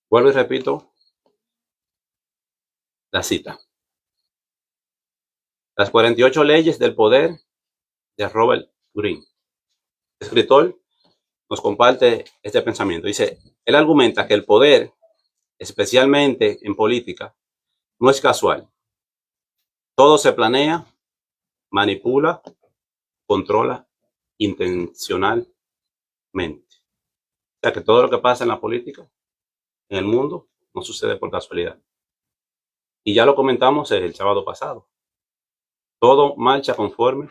Vuelvo y repito la cita. Las 48 leyes del poder de Robert Greene. El escritor nos comparte este pensamiento. Dice, él argumenta que el poder, especialmente en política, no es casual. Todo se planea, manipula, controla intencionalmente. O sea que todo lo que pasa en la política, en el mundo, no sucede por casualidad. Y ya lo comentamos el sábado pasado. Todo marcha conforme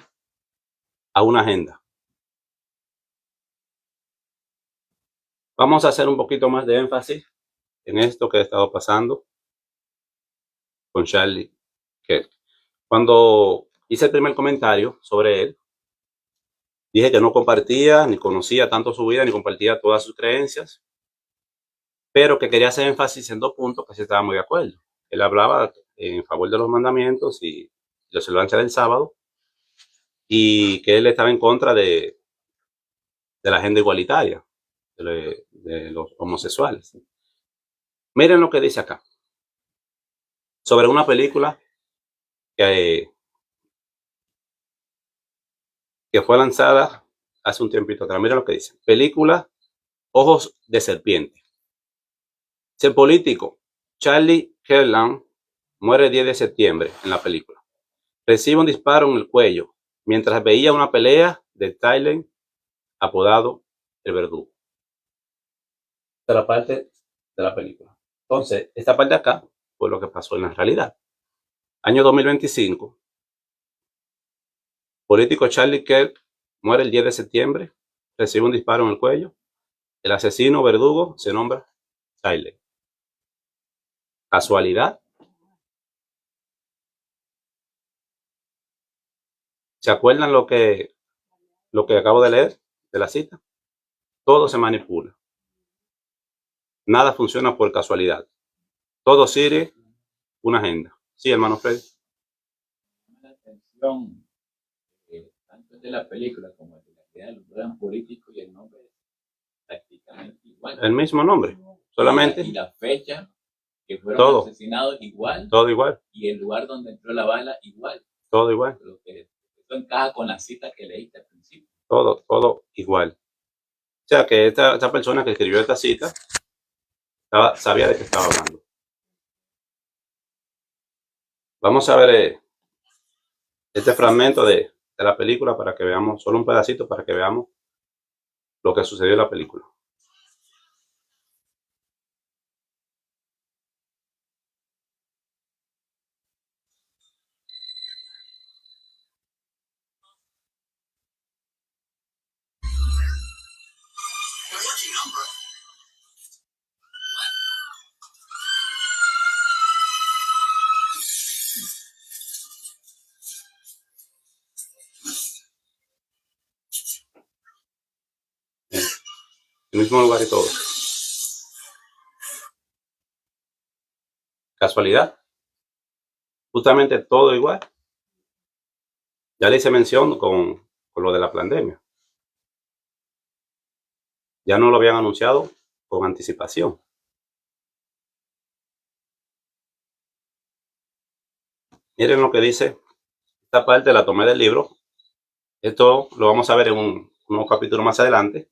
a una agenda. Vamos a hacer un poquito más de énfasis en esto que ha estado pasando con Charlie Kirk. Cuando hice el primer comentario sobre él, dije que no compartía ni conocía tanto su vida ni compartía todas sus creencias, pero que quería hacer énfasis en dos puntos que sí estaba muy de acuerdo. Él hablaba en favor de los mandamientos y la observancia del sábado, y que él estaba en contra de la agenda igualitaria de los homosexuales. Miren lo que dice acá sobre una película que fue lanzada hace un tiempito atrás. Miren lo que dice. Película Ojos de Serpiente. El político Charlie Kirkland muere el 10 de septiembre en la película. Recibe un disparo en el cuello mientras veía una pelea de Tyler apodado El Verdugo. Esta es la parte de la película. Entonces, esta parte de acá fue lo que pasó en la realidad. Año 2025. Político Charlie Kirk muere el 10 de septiembre. Recibe un disparo en el cuello. El asesino verdugo se nombra Tyler. ¿Casualidad? ¿Se acuerdan lo que acabo de leer de la cita? Todo se manipula. Nada funciona por casualidad. Todo sigue una agenda. Sí, hermano Fred. La atención tanto de la película como de la idea del plan político y el nombre es prácticamente igual. El mismo nombre, solamente. Y la fecha que fueron asesinados igual. Todo igual. Y el lugar donde entró la bala igual. Todo igual. Lo que esto encaja con la cita que leíste al principio. Todo igual. O sea que esta persona que escribió esta cita sabía de qué estaba hablando. Vamos a ver este fragmento de la película para que veamos, solo un pedacito para que veamos lo que sucedió en la película. El mismo lugar y todo. ¿Casualidad? Justamente todo igual. Ya le hice mención con lo de la pandemia. Ya no lo habían anunciado con anticipación. Miren lo que dice esta parte, la tomé del libro. Esto lo vamos a ver en un nuevo capítulo más adelante.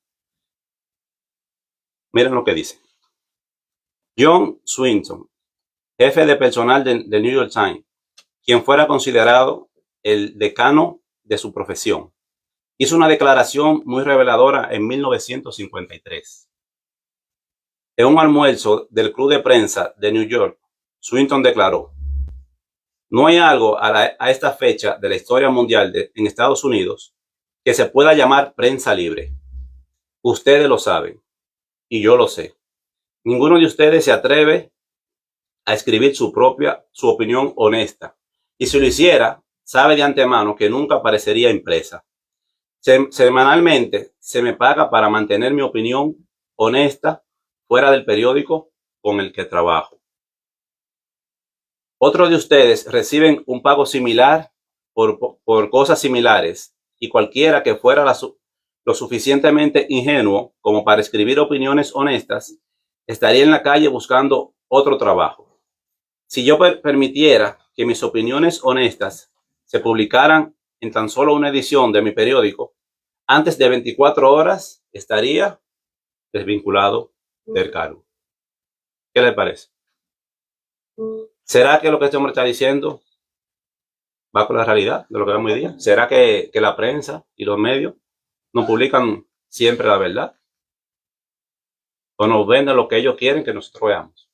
Miren lo que dice. John Swinton, jefe de personal del New York Times, quien fuera considerado el decano de su profesión, hizo una declaración muy reveladora en 1953. En un almuerzo del Club de Prensa de New York, Swinton declaró: no hay algo a esta fecha de la historia mundial en Estados Unidos que se pueda llamar prensa libre. Ustedes lo saben y yo lo sé. Ninguno de ustedes se atreve a escribir su opinión honesta. Y si lo hiciera, sabe de antemano que nunca aparecería impresa. Semanalmente se me paga para mantener mi opinión honesta fuera del periódico con el que trabajo. Otros de ustedes reciben un pago similar por cosas similares y cualquiera que fuera lo suficientemente ingenuo como para escribir opiniones honestas, estaría en la calle buscando otro trabajo. Si yo permitiera que mis opiniones honestas se publicaran en tan solo una edición de mi periódico, antes de 24 horas estaría desvinculado del cargo. ¿Qué le parece? ¿Será que lo que este hombre está diciendo va con la realidad de lo que vemos hoy día? ¿Será que la prensa y los medios no publican siempre la verdad? ¿O nos venden lo que ellos quieren que nosotros veamos?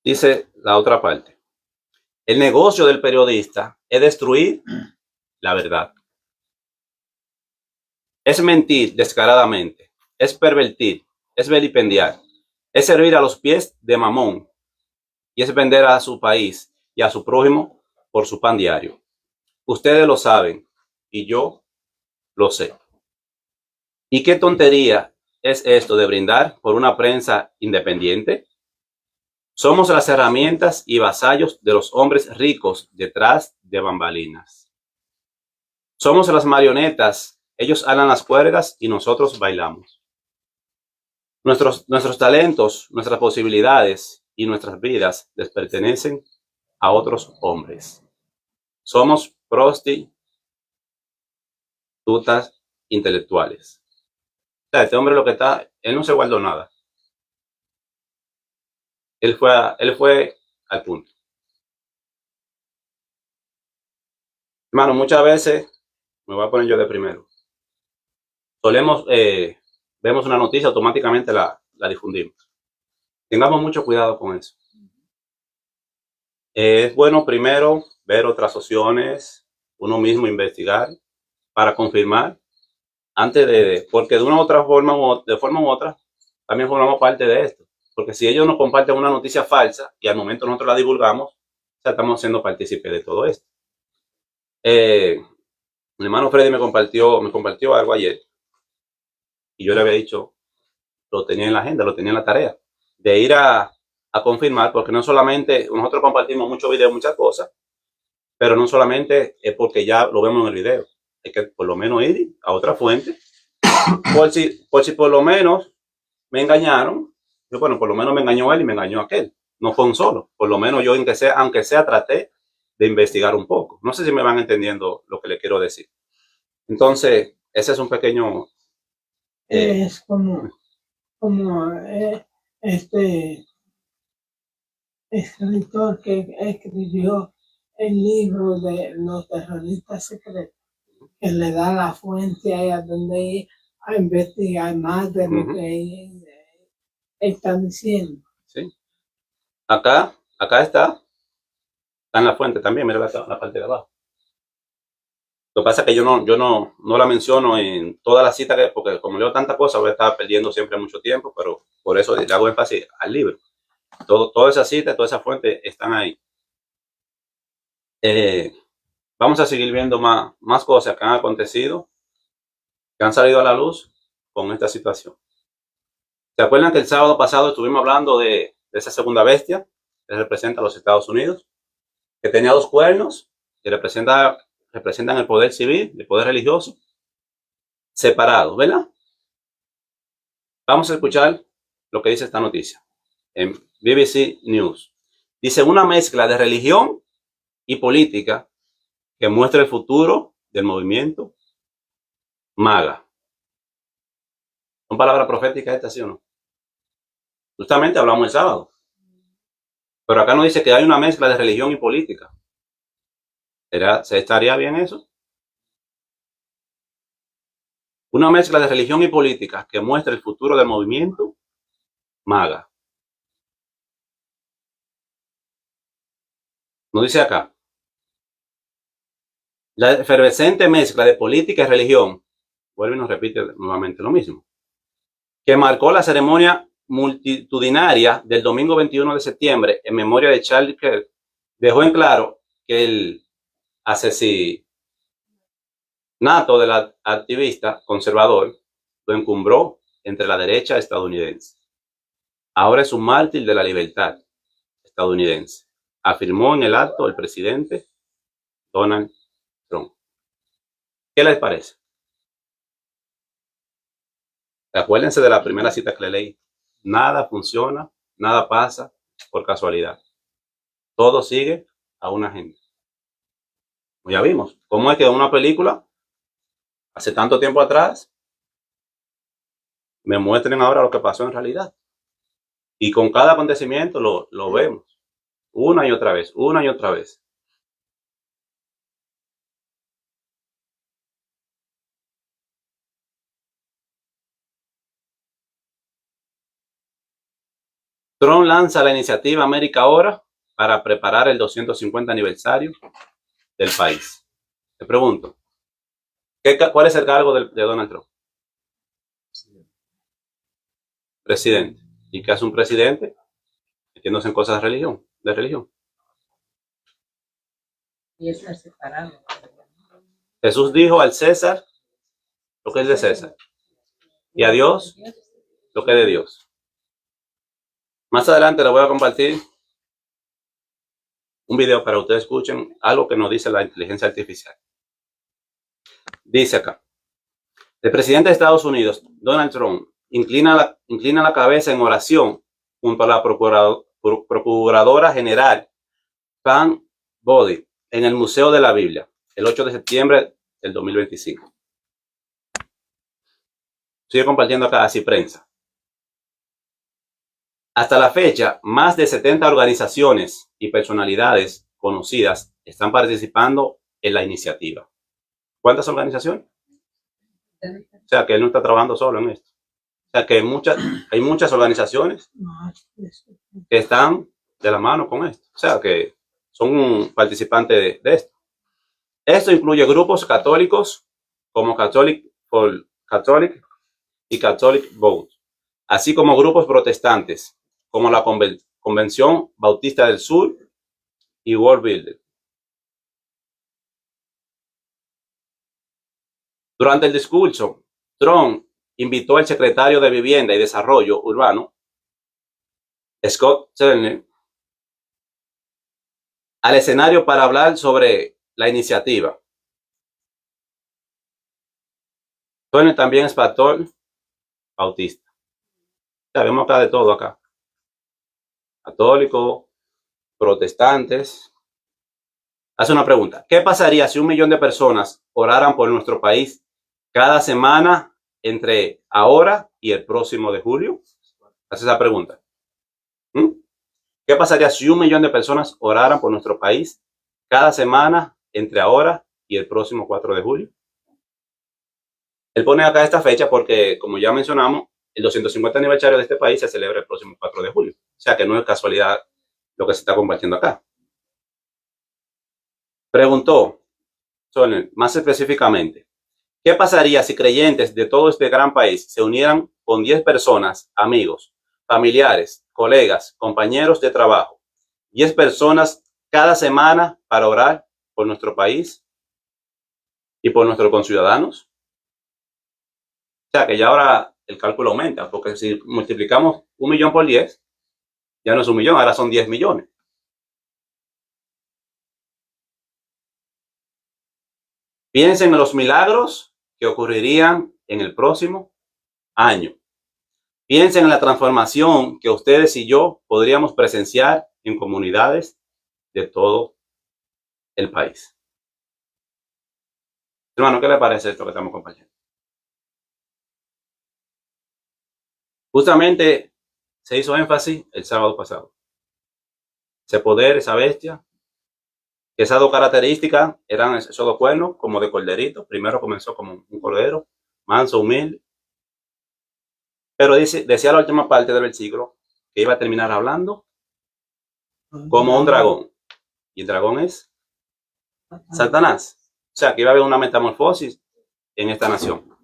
Dice la otra parte. El negocio del periodista es destruir la verdad. Es mentir descaradamente, es pervertir, es vilipendiar, es servir a los pies de Mamón y es vender a su país y a su prójimo por su pan diario. Ustedes lo saben y yo lo sé. ¿Y qué tontería es esto de brindar por una prensa independiente? Somos las herramientas y vasallos de los hombres ricos detrás de bambalinas. Somos las marionetas, ellos alan las cuerdas y nosotros bailamos. Nuestros talentos, nuestras posibilidades y nuestras vidas les pertenecen a otros hombres. Somos prostitutas intelectuales. O sea, este hombre lo que está, él no se guardó nada. Él fue al punto. Hermano, muchas veces, me voy a poner yo de primero, vemos una noticia, automáticamente la difundimos. Tengamos mucho cuidado con eso. Es bueno primero ver otras opciones, uno mismo investigar para confirmar antes porque de una u otra forma de forma u otra también formamos parte de esto. Porque si ellos nos comparten una noticia falsa y al momento nosotros la divulgamos, ya estamos siendo partícipes de todo esto. Mi hermano Freddy me compartió algo ayer y yo le había dicho, lo tenía en la agenda, lo tenía en la tarea, de ir a confirmar, porque no solamente, nosotros compartimos muchos videos, muchas cosas, pero no solamente es porque ya lo vemos en el video, hay que por lo menos ir a otra fuente, por si por lo menos me engañaron, yo, bueno, por lo menos me engañó él y me engañó aquel, no fue un solo, por lo menos yo aunque sea traté de investigar un poco. No sé si me van entendiendo lo que le quiero decir. Entonces, ese es un pequeño... es como este escritor que escribió el libro de los terroristas secretos, que le da la fuente ahí a donde ir a investigar más de lo que están diciendo. Sí. Acá está en la fuente también, mira la parte de abajo. Lo que pasa es que yo no la menciono en todas las citas, porque como leo tantas cosas voy a estar perdiendo siempre mucho tiempo, pero por eso le hago énfasis al libro. Todas esas citas, todas esas fuentes están ahí. Vamos a seguir viendo más cosas que han acontecido, que han salido a la luz con esta situación. ¿Se acuerdan que el sábado pasado estuvimos hablando de esa segunda bestia que representa a los Estados Unidos? Que tenía dos cuernos, que representan el poder civil, el poder religioso, separados, ¿verdad? Vamos a escuchar lo que dice esta noticia en BBC News. Dice, una mezcla de religión y política que muestra el futuro del movimiento MAGA. ¿Son palabras proféticas estas, sí o no? Justamente hablamos el sábado. Pero acá nos dice que hay una mezcla de religión y política. ¿Se estaría bien eso? Una mezcla de religión y política que muestra el futuro del movimiento MAGA. Nos dice acá. La efervescente mezcla de política y religión, vuelve y nos repite nuevamente lo mismo, que marcó la ceremonia multitudinaria del domingo 21 de septiembre en memoria de Charlie Kirk, dejó en claro que el asesinato del activista conservador lo encumbró entre la derecha estadounidense. Ahora es un mártir de la libertad estadounidense. afirmó en el acto el presidente Donald Trump. ¿Qué les parece? Acuérdense de la primera cita que le leí. Nada funciona, nada pasa por casualidad. Todo sigue a una agenda. Ya vimos cómo es que en una película, hace tanto tiempo atrás, me muestren ahora lo que pasó en realidad. Y con cada acontecimiento lo vemos. Una y otra vez, una y otra vez. Trump lanza la iniciativa América Ahora para preparar el 250 aniversario del país. Te pregunto, ¿cuál es el cargo de Donald Trump? Presidente. ¿Y qué hace un presidente? Metiéndose en cosas de religión. Y eso es separado. Jesús dijo al César lo que es de César y a Dios lo que es de Dios. Más adelante les voy a compartir un video para que ustedes escuchen algo que nos dice la inteligencia artificial. Dice acá, el presidente de Estados Unidos, Donald Trump, inclina la cabeza en oración junto a la procuradora general Pam Bondi en el Museo de la Biblia el 8 de septiembre del 2025. Sigue compartiendo acá así prensa. Hasta la fecha, más de 70 organizaciones y personalidades conocidas están participando en la iniciativa. ¿Cuántas organizaciones? O sea, que él no está trabajando solo en esto. O sea, que hay muchas organizaciones que están de la mano con esto. O sea, que son participantes de esto. Esto incluye grupos católicos como Catholic for Catholic y Catholic Vote, así como grupos protestantes como la Convención Bautista del Sur y World Builder. Durante el discurso, Trump invitó al secretario de Vivienda y Desarrollo Urbano, Scott Sterling, al escenario para hablar sobre la iniciativa. Tony también es pastor bautista. Ya vemos acá de todo acá. Católicos, protestantes. Hace una pregunta. ¿Qué pasaría si 1 millón de personas oraran por nuestro país cada semana entre ahora y el próximo de julio? Hace esa pregunta. ¿Qué pasaría si 1 millón de personas oraran por nuestro país cada semana entre ahora y el próximo 4 de julio? Él pone acá esta fecha porque, como ya mencionamos, el 250 aniversario de este país se celebra el próximo 4 de julio. O sea que no es casualidad lo que se está compartiendo acá. Preguntó, más específicamente, ¿qué pasaría si creyentes de todo este gran país se unieran con 10 personas, amigos, familiares, colegas, compañeros de trabajo, 10 personas cada semana para orar por nuestro país y por nuestros conciudadanos? O sea que ya ahora el cálculo aumenta, porque si multiplicamos 1 millón por 10, ya no es 1 millón, ahora son 10 millones. Piensen en los milagros que ocurrirían en el próximo año. Piensen en la transformación que ustedes y yo podríamos presenciar en comunidades de todo el país. Hermano, ¿qué le parece esto que estamos compartiendo? Justamente se hizo énfasis el sábado pasado. Ese poder, esa bestia, esas 2 características eran esos 2 cuernos como de corderito. Primero comenzó como un cordero, manso, humilde. Pero decía la última parte del versículo que iba a terminar hablando como un dragón. Y el dragón es Satanás. O sea, que iba a haber una metamorfosis en esta nación.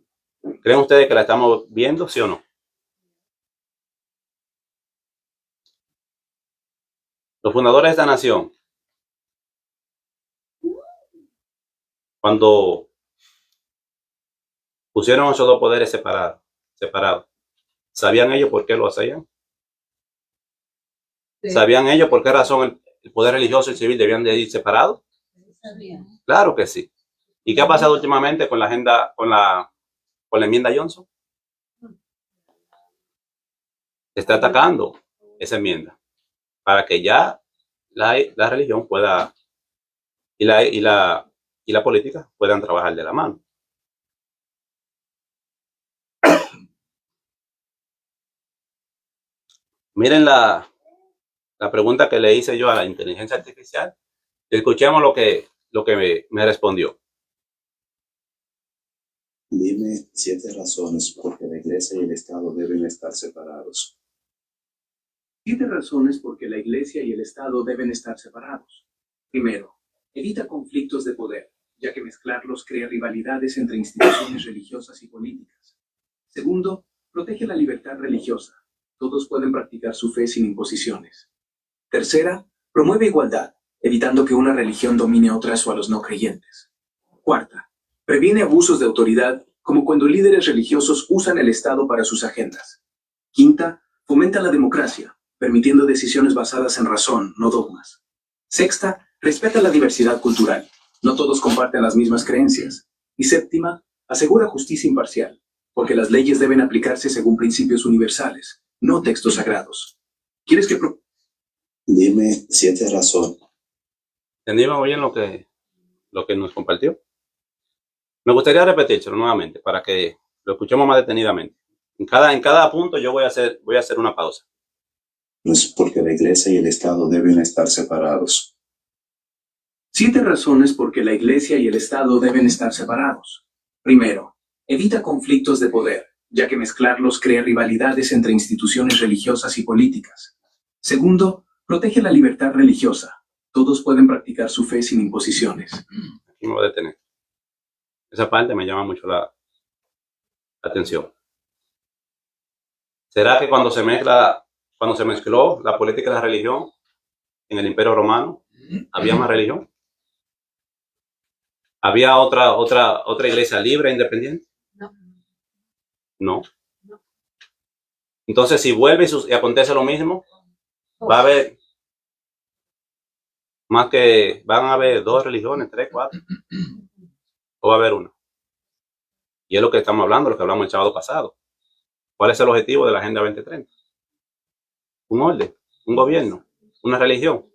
¿Creen ustedes que la estamos viendo, sí o no? Los fundadores de esta nación, cuando pusieron esos 2 poderes separados, ¿sabían ellos por qué lo hacían? Sí. ¿Sabían ellos por qué razón el poder religioso y civil debían de ir separados? Sabía. Claro que sí. ¿Y qué ha pasado últimamente con la agenda, con la enmienda Johnson? Se está atacando esa enmienda para que ya la religión pueda y la política puedan trabajar de la mano. Miren la pregunta que le hice yo a la inteligencia artificial. Escuchemos lo que me respondió. Dime 7 razones por qué la Iglesia y el Estado deben estar separados. 7 razones por qué la Iglesia y el Estado deben estar separados. Primero, evita conflictos de poder, ya que mezclarlos crea rivalidades entre instituciones religiosas y políticas. Segundo, protege la libertad religiosa. Todos pueden practicar su fe sin imposiciones. Tercera, promueve igualdad, evitando que una religión domine a otras o a los no creyentes. Cuarta, previene abusos de autoridad, como cuando líderes religiosos usan el Estado para sus agendas. Quinta, fomenta la democracia, permitiendo decisiones basadas en razón, no dogmas. Sexta, respeta la diversidad cultural. No todos comparten las mismas creencias. Y séptima, asegura justicia imparcial, porque las leyes deben aplicarse según principios universales, no textos sagrados. ¿Quieres que Dime 7 razones. ¿Entendimos bien lo que nos compartió? Me gustaría repetírselo nuevamente para que lo escuchemos más detenidamente. En cada punto yo voy a hacer una pausa. No es porque la Iglesia y el Estado deben estar separados. 7 razones por qué la Iglesia y el Estado deben estar separados. Primero, evita conflictos de poder, ya que mezclarlos crea rivalidades entre instituciones religiosas y políticas. Segundo, protege la libertad religiosa. Todos pueden practicar su fe sin imposiciones. Aquí me voy a detener. Esa parte me llama mucho la atención. ¿Será que cuando se mezcló la política y la religión en el Imperio Romano, había más religión? ¿Había otra iglesia libre e independiente? No. Entonces, si vuelve y acontece lo mismo, va a haber van a haber 2 religiones, 3, 4, o va a haber una. Y es lo que estamos hablando, lo que hablamos el sábado pasado. ¿Cuál es el objetivo de la Agenda 2030? Un orden, un gobierno, una religión.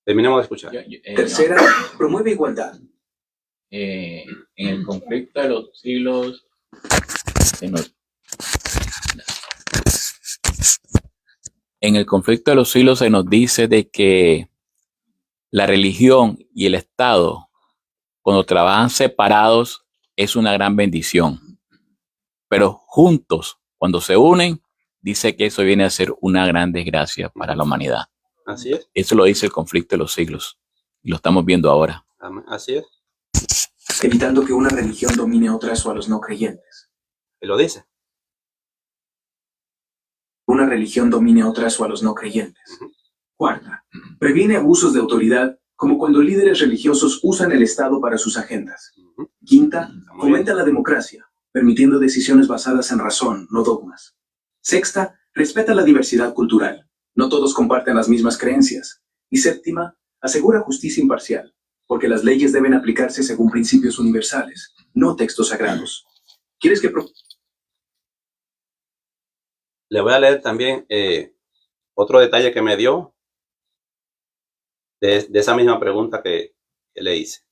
Terminemos de escuchar. Tercera, promueve igualdad. En el conflicto de los siglos se nos dice de que la religión y el Estado, cuando trabajan separados, es una gran bendición. Pero juntos, cuando se unen, dice que eso viene a ser una gran desgracia para la humanidad. Así es. Eso lo dice el conflicto de los siglos. Y lo estamos viendo ahora. Así es. Evitando que una religión domine a otras o a los no creyentes. Él lo dice. Una religión domine a otras o a los no creyentes. Cuarta, previene abusos de autoridad, como cuando líderes religiosos usan el Estado para sus agendas. Quinta, fomenta la democracia, permitiendo decisiones basadas en razón, no dogmas. Sexta, respeta la diversidad cultural. No todos comparten las mismas creencias. Y séptima, asegura justicia imparcial, porque las leyes deben aplicarse según principios universales, no textos sagrados. ¿Quieres que Le voy a leer también otro detalle que me dio de esa misma pregunta que le hice.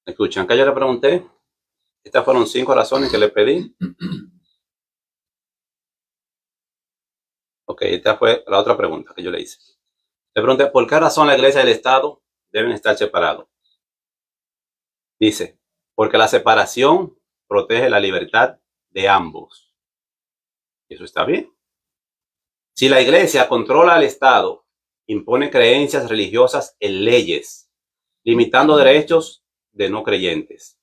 Escuchan, que yo le pregunté, estas fueron 5 razones que le pedí. Ok, esta fue la otra pregunta que yo le hice. Le pregunté, ¿por qué razón la Iglesia y el Estado deben estar separados? Dice, porque la separación protege la libertad de ambos. Y eso está bien. Si la Iglesia controla al Estado, impone creencias religiosas en leyes, limitando derechos de no creyentes.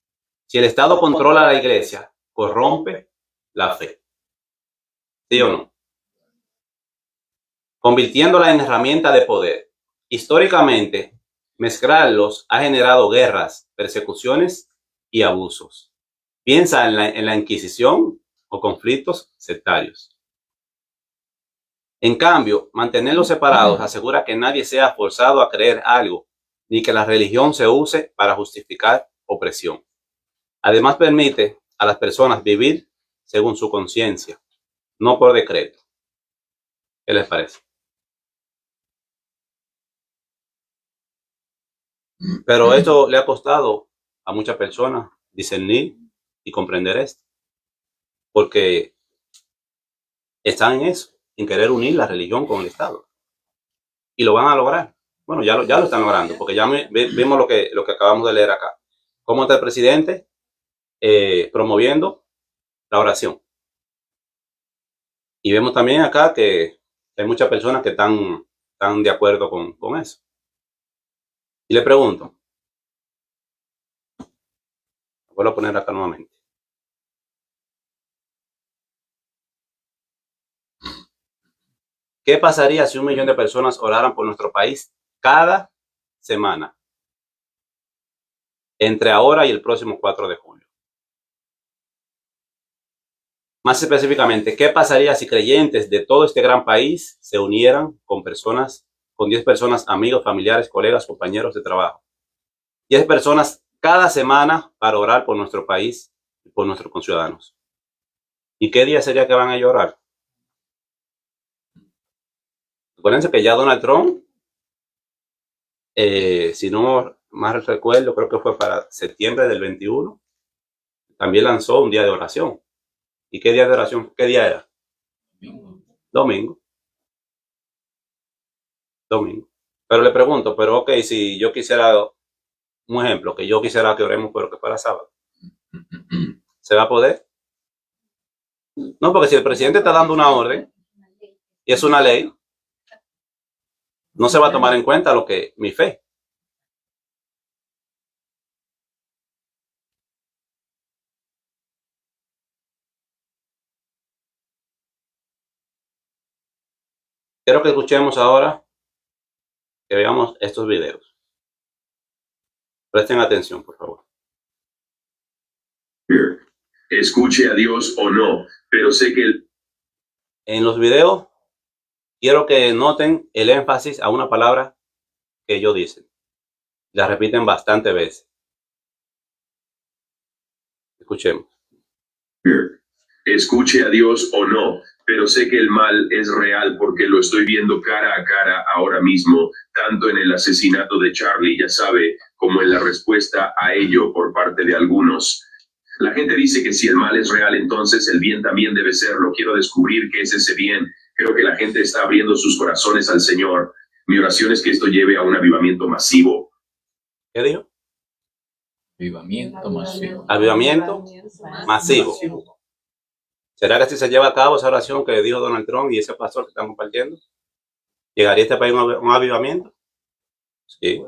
Si el Estado controla a la Iglesia, corrompe la fe. ¿Sí o no? convirtiéndola en herramienta de poder. Históricamente, mezclarlos ha generado guerras, persecuciones y abusos. Piensa en la Inquisición o conflictos sectarios. En cambio, mantenerlos separados asegura que nadie sea forzado a creer algo, ni que la religión se use para justificar opresión. Además, permite a las personas vivir según su conciencia, no por decreto. ¿Qué les parece? Pero esto le ha costado a muchas personas discernir y comprender esto, porque están en eso, en querer unir la religión con el Estado. Y lo van a lograr. Bueno, ya lo están logrando, porque ya vimos lo que acabamos de leer acá. Cómo está el presidente promoviendo la oración. Y vemos también acá que hay muchas personas que están de acuerdo con eso. Y le pregunto, vuelvo a poner acá nuevamente. ¿Qué pasaría si 1 millón de personas oraran por nuestro país cada semana? Entre ahora y el próximo 4 de julio. Más específicamente, ¿qué pasaría si creyentes de todo este gran país se unieran con 10 personas, amigos, familiares, colegas, compañeros de trabajo? 10 personas cada semana para orar por nuestro país y por nuestros conciudadanos. ¿Y qué día sería que van a orar? Acuérdense que ya Donald Trump, si no más recuerdo, creo que fue para septiembre del 21, también lanzó un día de oración. ¿Y qué día de oración? ¿Qué día era? Domingo. Pero le pregunto, pero ok, si yo quisiera, un ejemplo, que yo quisiera que oremos, pero que fuera sábado, ¿se va a poder? No, porque si el presidente está dando una orden y es una ley, no se va a tomar en cuenta mi fe. Quiero que escuchemos ahora, que veamos estos videos. Presten atención, por favor. Escuche a Dios o no, pero sé que En los videos, quiero que noten el énfasis a una palabra que ellos dicen. La repiten bastantes veces. Escuchemos. escuche a Dios o no, pero sé que el mal es real porque lo estoy viendo cara a cara ahora mismo, tanto en el asesinato de Charlie, ya sabe, como en la respuesta a ello por parte de algunos. La gente dice que si el mal es real, entonces el bien también debe serlo. Quiero descubrir qué es ese bien. Creo que la gente está abriendo sus corazones al Señor. Mi oración es que esto lleve a un avivamiento masivo. ¿Qué dijo? Avivamiento masivo. Avivamiento masivo. ¿Será que si se lleva a cabo esa oración que dijo Donald Trump y ese pastor que están compartiendo, llegaría a este país un avivamiento? Sí.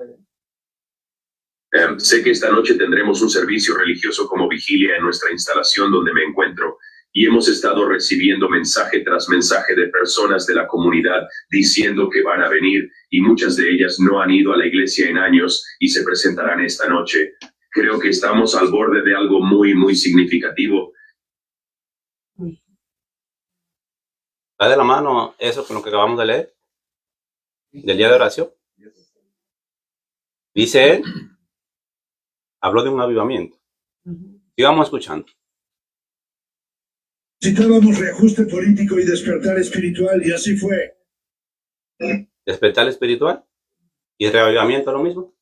Sé que esta noche tendremos un servicio religioso como vigilia en nuestra instalación donde me encuentro y hemos estado recibiendo mensaje tras mensaje de personas de la comunidad diciendo que van a venir y muchas de ellas no han ido a la iglesia en años y se presentarán esta noche. Creo que estamos al borde de algo muy, muy significativo. ¿Está de la mano eso con lo que acabamos de leer? Del día de oración. Dice él, habló de un avivamiento. Sigamos escuchando. Necesitábamos reajuste político y despertar espiritual, y así fue. Despertar espiritual y reavivamiento, lo mismo.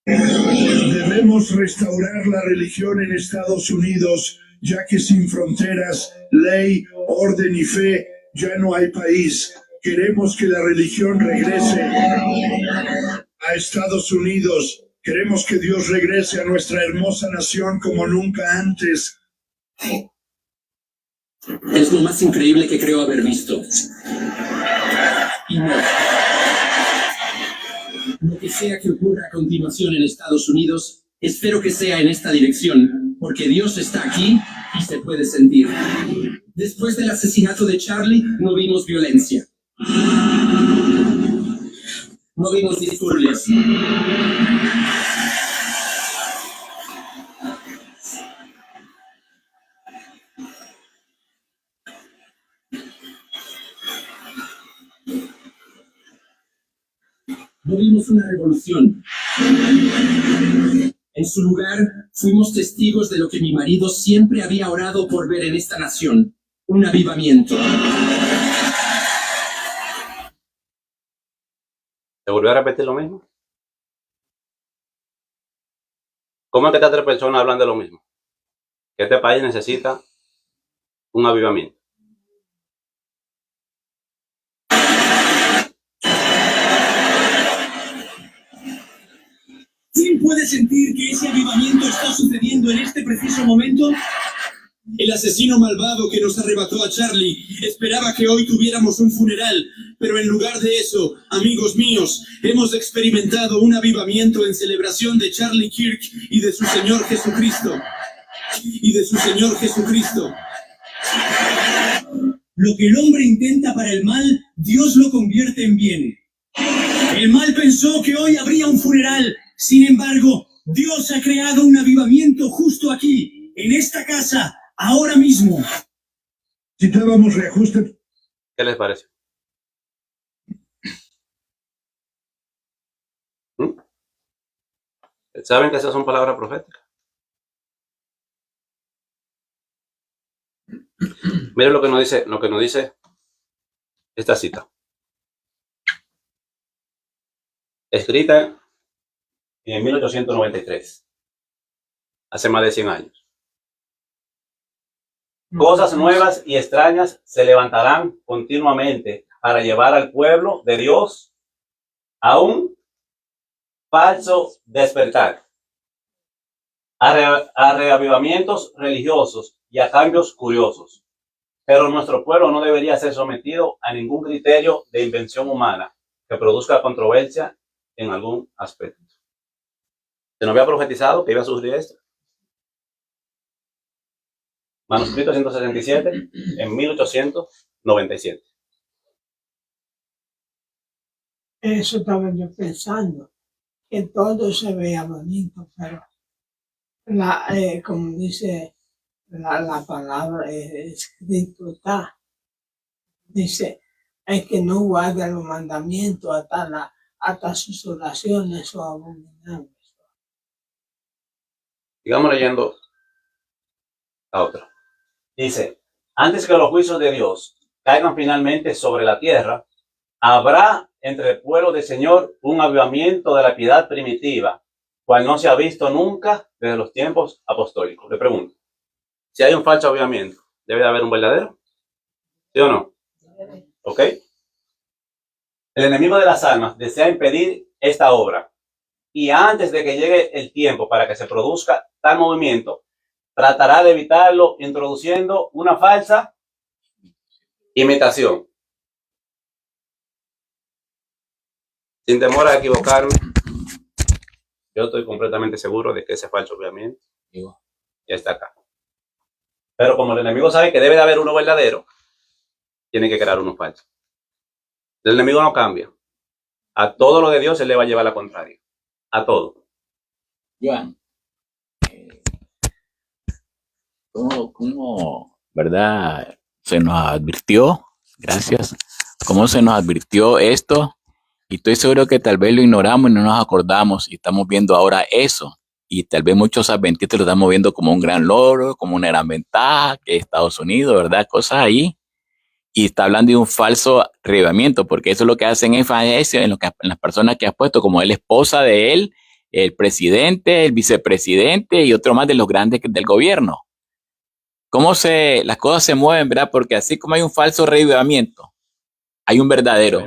Debemos restaurar la religión en Estados Unidos, ya que sin fronteras, ley, orden y fe, ya no hay país. Queremos que la religión regrese a Estados Unidos. Queremos que Dios regrese a nuestra hermosa nación como nunca antes. Es lo más increíble que creo haber visto. Y no. Lo que sea que ocurra a continuación en Estados Unidos, espero que sea en esta dirección, porque Dios está aquí Y se puede sentir. Después del asesinato de Charlie, no vimos violencia. No vimos disturbios. No vimos una revolución. En su lugar, fuimos testigos de lo que mi marido siempre había orado por ver en esta nación: un avivamiento. ¿Te volvió a repetir lo mismo? ¿Cómo es que estas tres personas hablan de lo mismo? Que este país necesita un avivamiento. ¿Quién puede sentir que ese avivamiento está sucediendo en este preciso momento? El asesino malvado que nos arrebató a Charlie esperaba que hoy tuviéramos un funeral, pero en lugar de eso, amigos míos, hemos experimentado un avivamiento en celebración de Charlie Kirk y de su Señor Jesucristo. Lo que el hombre intenta para el mal, Dios lo convierte en bien. El mal pensó que hoy habría un funeral. Sin embargo, Dios ha creado un avivamiento justo aquí, en esta casa, ahora mismo. Necesitábamos reajuste. ¿Qué les parece? ¿Saben que esas son palabras proféticas? Miren lo que nos dice esta cita. Escrita en 1893, hace más de 100 años. Cosas nuevas y extrañas se levantarán continuamente para llevar al pueblo de Dios a un falso despertar, a reavivamientos religiosos y a cambios curiosos. Pero nuestro pueblo no debería ser sometido a ningún criterio de invención humana que produzca controversia en algún aspecto. ¿Se nos había profetizado que iba a surgir esto? Manuscrito 167 en 1897. Eso estaba yo pensando, que todo se veía bonito, pero como dice la palabra escrito está, dice, es que no guarda los mandamientos hasta sus oraciones son abominables. Sigamos leyendo la otra. Dice, antes que los juicios de Dios caigan finalmente sobre la tierra, habrá entre el pueblo del Señor un avivamiento de la piedad primitiva, cual no se ha visto nunca desde los tiempos apostólicos. Le pregunto, si hay un falso avivamiento, ¿debe de haber un verdadero? ¿Sí o no? ¿Ok? El enemigo de las almas desea impedir esta obra, y antes de que llegue el tiempo para que se produzca tal movimiento, tratará de evitarlo introduciendo una falsa imitación. Sin temor a equivocarme, yo estoy completamente seguro de que ese falso avivamiento ya está acá. Pero como el enemigo sabe que debe de haber uno verdadero, tiene que crear uno falso. El enemigo no cambia. A todo lo de Dios se le va a llevar la contraria. A todo. Joan, ¿cómo, verdad, se nos advirtió? Gracias. ¿Cómo se nos advirtió esto? Y estoy seguro que tal vez lo ignoramos y no nos acordamos y estamos viendo ahora eso. Y tal vez muchos adventistas lo estamos viendo como un gran logro, como una gran ventaja, que Estados Unidos, ¿verdad? Cosas ahí. Y está hablando de un falso avivamiento, porque eso es lo que hacen énfasis en las personas que has puesto, como la esposa de él, el presidente, el vicepresidente y otro más de los grandes del gobierno. Cómo las cosas se mueven, ¿verdad? Porque así como hay un falso reavivamiento, hay un verdadero.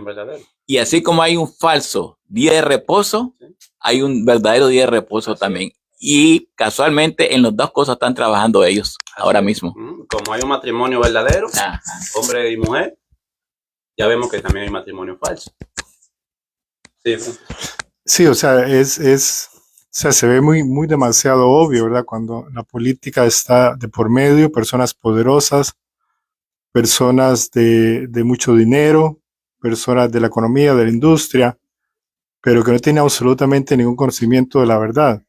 Y así como hay un falso día de reposo, hay un verdadero día de reposo también. Y casualmente en las dos cosas están trabajando ellos ahora mismo. Como hay un matrimonio verdadero, hombre y mujer, ya vemos que también hay matrimonio falso. Sí, sí, o sea, sea, se ve muy demasiado obvio, ¿verdad? Cuando la política está de por medio, personas poderosas, personas de mucho dinero, personas de la economía, de la industria, pero que no tienen absolutamente ningún conocimiento de la verdad.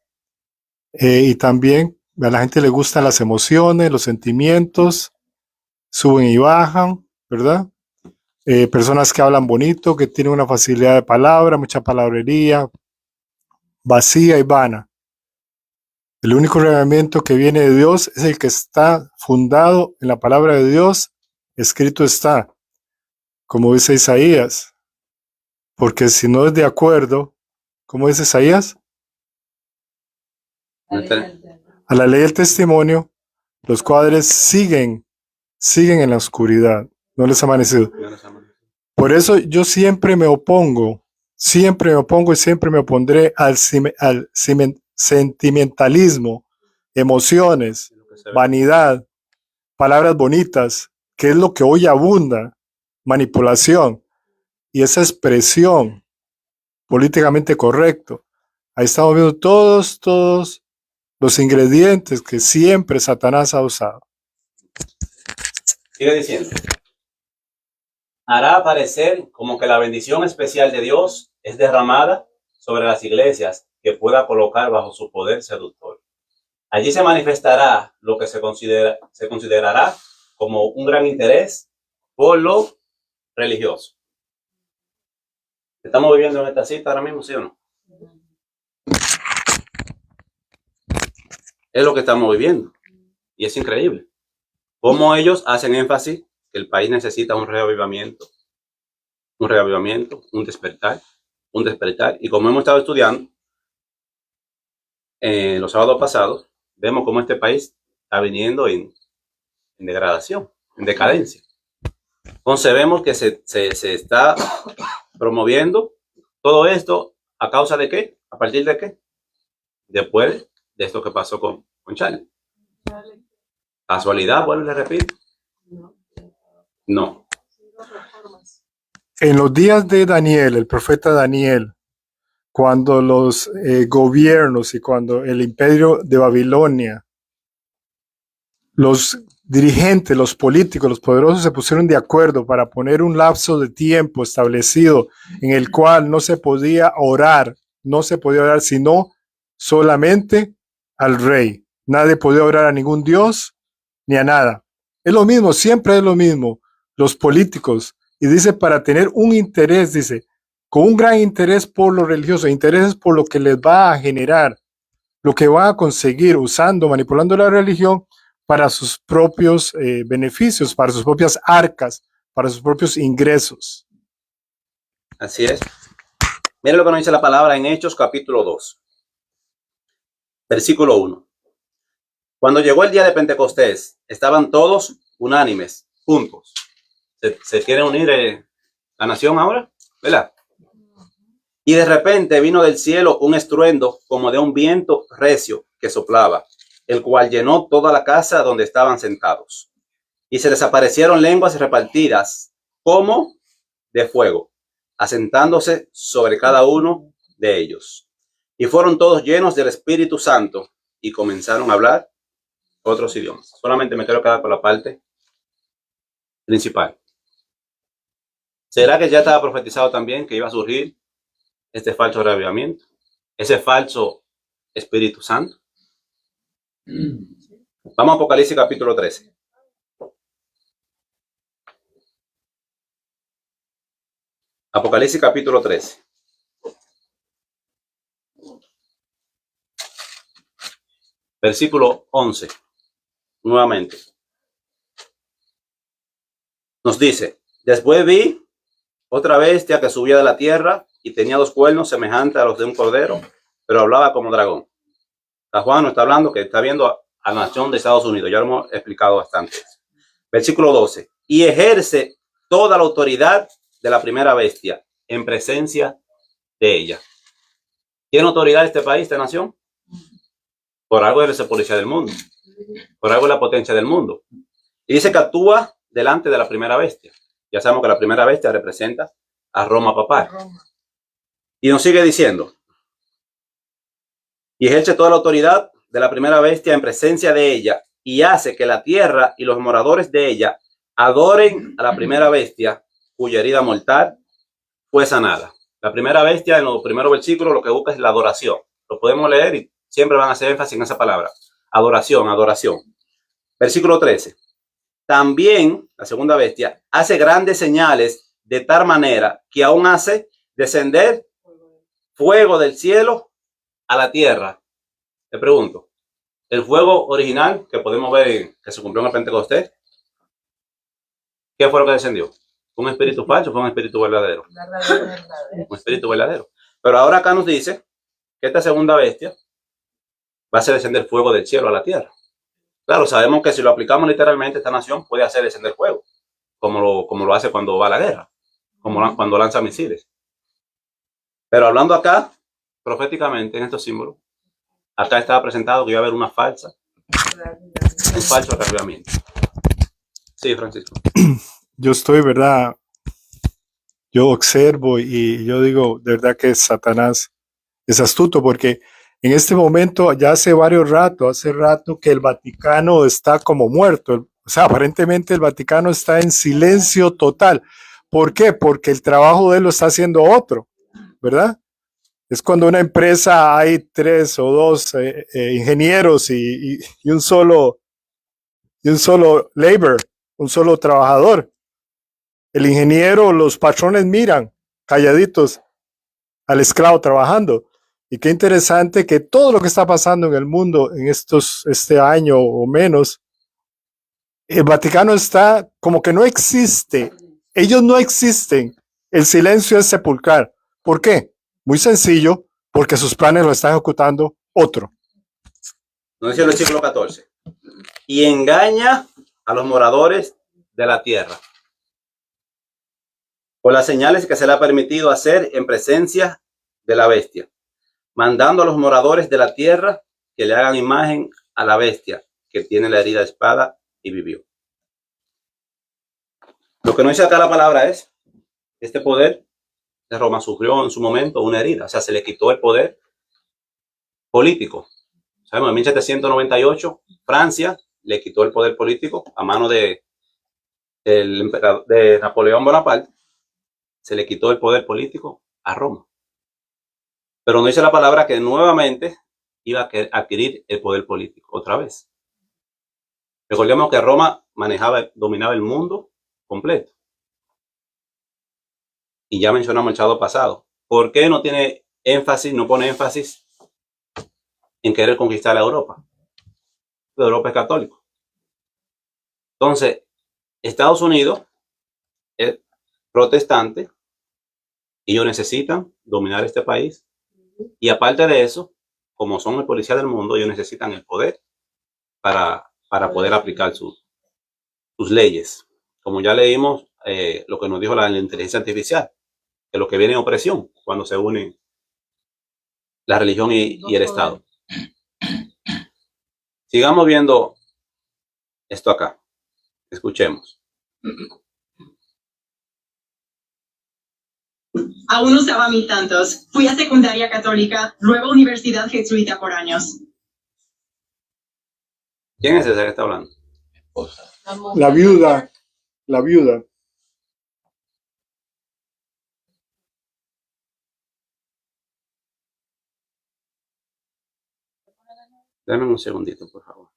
Y también a la gente le gustan las emociones, los sentimientos, suben y bajan, ¿verdad? Personas que hablan bonito, que tienen una facilidad de palabra, mucha palabrería, vacía y vana. El único revelamiento que viene de Dios es el que está fundado en la palabra de Dios, escrito está, como dice Isaías, porque si no es de acuerdo, ¿cómo dice Isaías? A la ley del testimonio, los cuadres siguen en la oscuridad, no les ha amanecido. Por eso yo siempre me opongo y siempre me opondré al sentimentalismo, emociones, vanidad, palabras bonitas, que es lo que hoy abunda, manipulación y esa expresión políticamente correcto. Ahí estamos viendo todos los ingredientes que siempre Satanás ha usado. Sigue diciendo. Hará parecer como que la bendición especial de Dios es derramada sobre las iglesias que pueda colocar bajo su poder seductor. Allí se manifestará lo que se considerará como un gran interés por lo religioso. ¿Estamos viviendo en esta cita ahora mismo, sí o no? Es lo que estamos viviendo. Y es increíble. Cómo ellos hacen énfasis que el país necesita un reavivamiento, un despertar. Y como hemos estado estudiando los sábados pasados, vemos cómo este país está viniendo en degradación, en decadencia. Entonces vemos que se está promoviendo todo esto a causa de qué, a partir de qué, después de esto que pasó con Charlie. ¿Casualidad? Bueno, le repito. No. En los días de Daniel, el profeta Daniel, cuando los gobiernos y cuando el imperio de Babilonia, los dirigentes, los políticos, los poderosos se pusieron de acuerdo para poner un lapso de tiempo establecido en el cual no se podía orar sino solamente al rey. Nadie podía orar a ningún dios ni a nada. Es lo mismo, siempre es lo mismo. Los políticos, y dice para tener un interés, dice, con un gran interés por lo religioso, intereses por lo que les va a generar, lo que van a conseguir manipulando la religión para sus propios beneficios, para sus propias arcas, para sus propios ingresos. Así es. Miren lo que nos dice la palabra en Hechos capítulo 2, versículo 1. Cuando llegó el día de Pentecostés, estaban todos unánimes, juntos. ¿Se quiere unir la nación ahora? ¿Verdad? Y de repente vino del cielo un estruendo como de un viento recio que soplaba, el cual llenó toda la casa donde estaban sentados. Y se les aparecieron lenguas repartidas como de fuego, asentándose sobre cada uno de ellos. Y fueron todos llenos del Espíritu Santo y comenzaron a hablar otros idiomas. Solamente me quiero quedar con la parte principal. ¿Será que ya estaba profetizado también que iba a surgir este falso reavivamiento? Ese falso Espíritu Santo. Vamos a Apocalipsis capítulo 13. Apocalipsis capítulo 13. Versículo 11. Nuevamente. Nos dice, después vi otra bestia que subía de la tierra y tenía 2 cuernos semejantes a los de un cordero, pero hablaba como dragón. San Juan nos está hablando que está viendo a la nación de Estados Unidos. Ya lo hemos explicado bastante. Versículo 12. Y ejerce toda la autoridad de la primera bestia en presencia de ella. ¿Tiene autoridad este país, esta nación? Por algo debe ser policía del mundo. Por algo es la potencia del mundo. Y dice que actúa delante de la primera bestia. Ya sabemos que la primera bestia representa a Roma papal. Y nos sigue diciendo. y ejerce toda la autoridad de la primera bestia en presencia de ella, y hace que la tierra y los moradores de ella adoren a la primera bestia, cuya herida mortal fue sanada. La primera bestia, en los primeros versículos, lo que busca es la adoración. Lo podemos leer y siempre van a hacer énfasis en esa palabra. Adoración, adoración. Versículo 13. También, la segunda bestia, hace grandes señales de tal manera que aún hace descender fuego del cielo a la tierra. Te pregunto, el fuego original que podemos ver que se cumplió en el Pentecostés, ¿qué fue lo que descendió? ¿Fue un espíritu falso o fue un espíritu verdadero? Un espíritu verdadero. Pero ahora acá nos dice que esta segunda bestia va a hacer descender fuego del cielo a la tierra. Claro, sabemos que si lo aplicamos literalmente, esta nación puede hacer descender fuego, como lo hace cuando va a la guerra, cuando lanza misiles. Pero hablando acá, proféticamente, en estos símbolos, acá estaba presentado que iba a haber un falso reavivamiento. Sí, Francisco. Yo estoy, ¿verdad? Yo observo y yo digo, de verdad que Satanás es astuto, porque en este momento, ya hace rato que el Vaticano está como muerto. O sea, aparentemente el Vaticano está en silencio total. ¿Por qué? Porque el trabajo de él lo está haciendo otro, ¿verdad? Es cuando una empresa hay 3 o 2 ingenieros y un solo labor, un solo trabajador. El ingeniero, los patrones miran calladitos al esclavo trabajando. Y qué interesante que todo lo que está pasando en el mundo en este año o menos, el Vaticano está como que no existe. Ellos no existen. El silencio es sepulcral. ¿Por qué? Muy sencillo, porque sus planes lo está ejecutando otro. Nos dice el versículo 14. Y engaña a los moradores de la tierra por las señales que se le ha permitido hacer en presencia de la bestia, mandando a los moradores de la tierra que le hagan imagen a la bestia que tiene la herida de espada y vivió. Lo que no dice acá la palabra es, este poder de Roma sufrió en su momento una herida, o sea, se le quitó el poder político. Sabemos, en 1798, Francia le quitó el poder político a mano de Napoleón Bonaparte, se le quitó el poder político a Roma. Pero no dice la palabra que nuevamente iba a adquirir el poder político otra vez. Recordemos que Roma dominaba el mundo completo. Y ya mencionamos el sábado pasado. ¿Por qué no pone énfasis en querer conquistar a Europa? Europa es católico. Entonces, Estados Unidos es protestante y ellos necesitan dominar este país. Y aparte de eso, como son el policía del mundo, ellos necesitan el poder para poder aplicar sus leyes. Como ya leímos lo que nos dijo la inteligencia artificial, que lo que viene es opresión cuando se unen la religión y el Estado. Sigamos viendo esto acá. Escuchemos. Aún usaba mil tantos. Fui a secundaria católica, luego universidad jesuita por años. ¿Quién es ese que está hablando? La viuda. La viuda. Dame un segundito, por favor.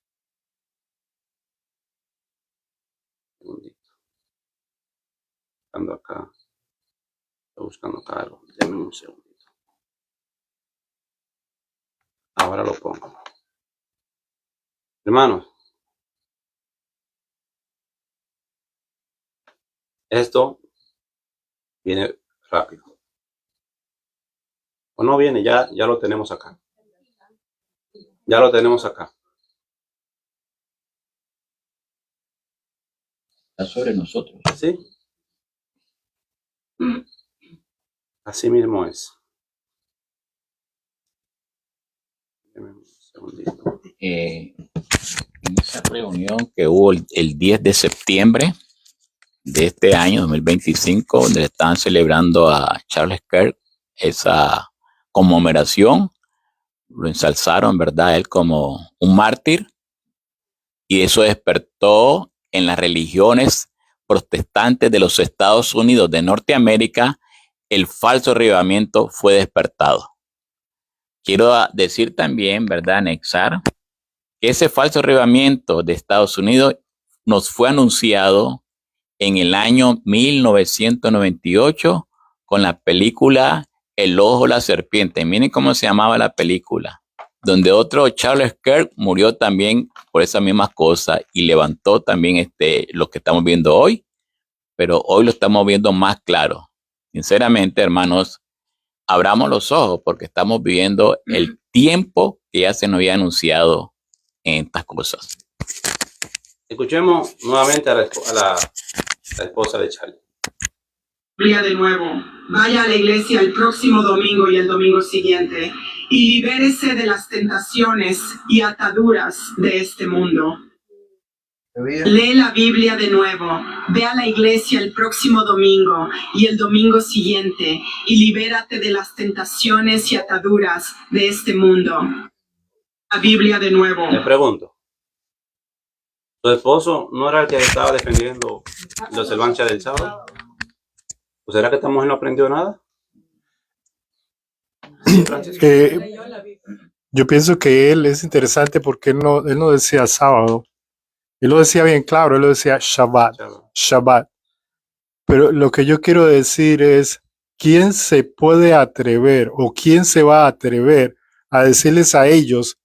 Un segundito. Buscando acá algo. Dame un segundito. Ahora lo pongo. Hermanos, esto viene rápido. O no viene, ya lo tenemos acá. Ya lo tenemos acá. Está sobre nosotros. ¿Sí? Así mismo es. Dame un segundito. En esa reunión que hubo el 10 de septiembre de este año 2025, donde estaban celebrando a Charles Kirk, esa conmemoración, lo ensalzaron, ¿verdad? Él como un mártir, y eso despertó en las religiones protestantes de los Estados Unidos de Norteamérica. El falso avivamiento fue despertado. Quiero decir también, ¿verdad? Anexar que ese falso avivamiento de Estados Unidos nos fue anunciado en el año 1998 con la película El ojo de la serpiente. Miren cómo se llamaba la película, donde otro Charles Kirk murió también por esas mismas cosas y levantó también lo que estamos viendo hoy, pero hoy lo estamos viendo más claro. Sinceramente, hermanos, abramos los ojos porque estamos viviendo el tiempo que ya se nos había anunciado en estas cosas. Escuchemos nuevamente a la esposa de Charlie. Biblia de nuevo. Vaya a la iglesia el próximo domingo y el domingo siguiente y libérese de las tentaciones y ataduras de este mundo. Lee la Biblia de nuevo. Ve a la iglesia el próximo domingo y el domingo siguiente y libérate de las tentaciones y ataduras de este mundo. La Biblia de nuevo. Le pregunto, ¿tu esposo no era el que estaba defendiendo la observancia del sábado? ¿O será que esta mujer no aprendió nada? Sí, Francisco. Yo pienso que él es interesante porque él no decía sábado. Él lo decía bien claro, él lo decía Shabbat. Pero lo que yo quiero decir es, ¿quién se puede atrever o quién se va a atrever a decirles a ellos,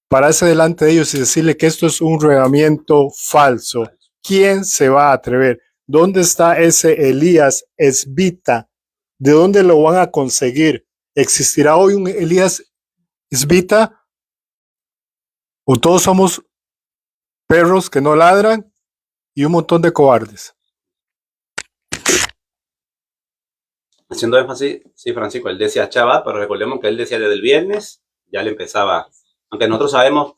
pararse delante de ellos y decirle que esto es un avivamiento falso? ¿Quién se va a atrever? ¿Dónde está ese Elías esbita? ¿De dónde lo van a conseguir? ¿Existirá hoy un Elías esbita? ¿O todos somos perros que no ladran y un montón de cobardes? Haciendo énfasis, sí, Francisco, él decía Shabbat, pero recordemos que él decía desde el viernes, ya le empezaba, aunque nosotros sabemos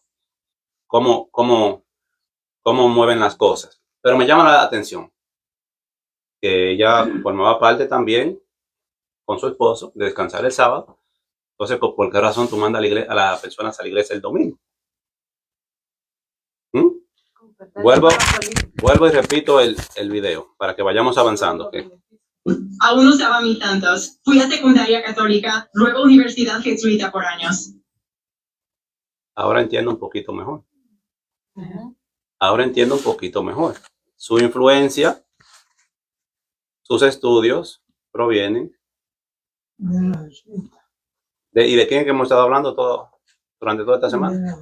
cómo mueven las cosas. Pero me llama la atención que ella formaba parte también con su esposo de descansar el sábado. Entonces, ¿por qué razón tú mandas a las personas a la iglesia el domingo? Vuelvo y repito el video para que vayamos avanzando. ¿Okay? Aún no saben ni tantos. Fui a secundaria católica, luego universidad jesuita por años. Ahora entiendo un poquito mejor. Ahora entiendo un poquito mejor. Su influencia, sus estudios provienen ¿y de quién que hemos estado hablando durante toda esta semana?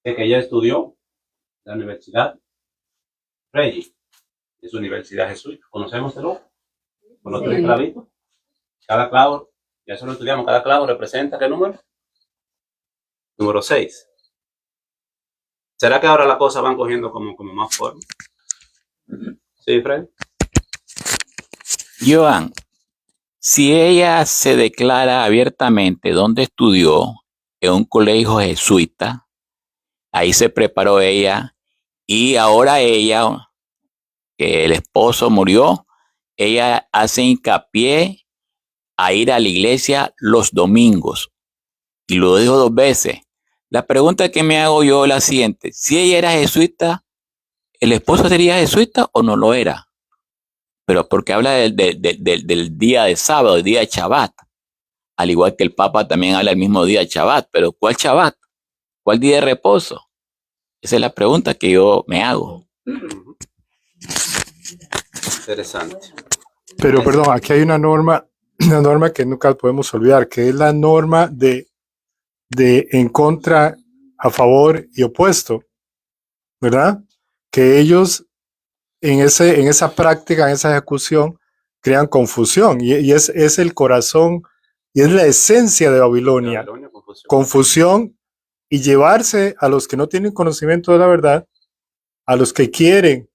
De que ella estudió en la Universidad Rey, es universidad jesuita. ¿Conocemos el ojo? Con los tres clavitos. Cada clavo, ya eso lo estudiamos, cada clavo representa ¿qué número? Número 6. ¿Será que ahora las cosas van cogiendo como más forma? Sí, Fred. Joan, si ella se declara abiertamente dónde estudió, en un colegio jesuita, ahí se preparó ella, y ahora ella, que el esposo murió, ella hace hincapié a ir a la iglesia los domingos, y lo dijo 2 veces. La pregunta que me hago yo es la siguiente: si ella era jesuita, ¿el esposo sería jesuita o no lo era? Pero porque habla del día de sábado, el día de Shabbat. Al igual que el Papa también habla el mismo día de Shabbat. Pero ¿cuál Shabbat? ¿Cuál día de reposo? Esa es la pregunta que yo me hago. Interesante. Pero perdón, aquí hay una norma que nunca podemos olvidar, que es la norma de en contra, a favor y opuesto, ¿verdad? Que ellos en esa práctica, en esa ejecución, crean confusión y es el corazón y es la esencia de Babilonia. Confusión y llevarse a los que no tienen conocimiento de la verdad, a los que quieren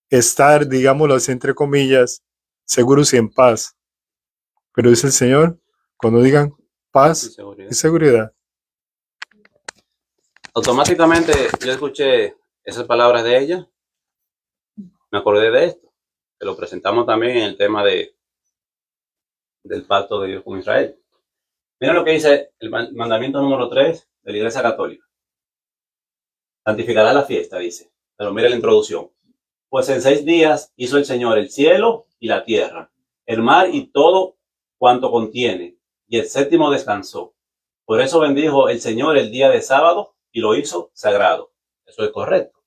estar, digámoslo así, entre comillas, seguros y en paz. Pero dice el Señor, cuando digan paz y seguridad. Automáticamente yo escuché esas palabras de ella, me acordé de esto, que lo presentamos también en el tema de del pacto de Dios con Israel. Miren lo que dice el mandamiento número 3 de la Iglesia Católica. Santificará la fiesta, dice. Pero mira la introducción. Pues en 6 días hizo el Señor el cielo y la tierra, el mar y todo cuanto contiene, y el séptimo descansó. Por eso bendijo el Señor el día de sábado y lo hizo sagrado. Eso es correcto.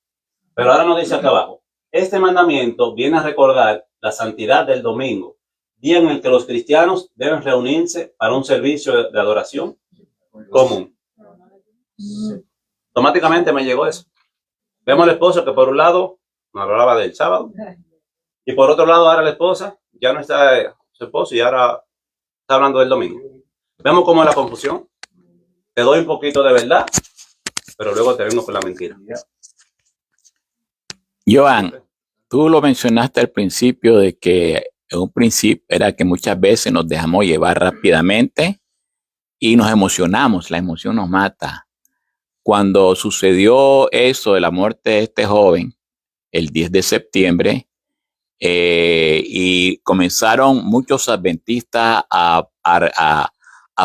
Pero ahora nos dice acá abajo, este mandamiento viene a recordar la santidad del domingo, día en el que los cristianos deben reunirse para un servicio de adoración común. Automáticamente me llegó eso. Vemos al esposo que por un lado nos hablaba del sábado y por otro lado ahora la esposa ya no está su esposo y ahora está hablando del domingo. Vemos cómo es la confusión. Te doy un poquito de verdad, pero luego te vengo con la mentira. Joan, tú lo mencionaste al principio de que en un principio era que muchas veces nos dejamos llevar rápidamente y nos emocionamos, la emoción nos mata. Cuando sucedió eso de la muerte de este joven, el 10 de septiembre, y comenzaron muchos adventistas a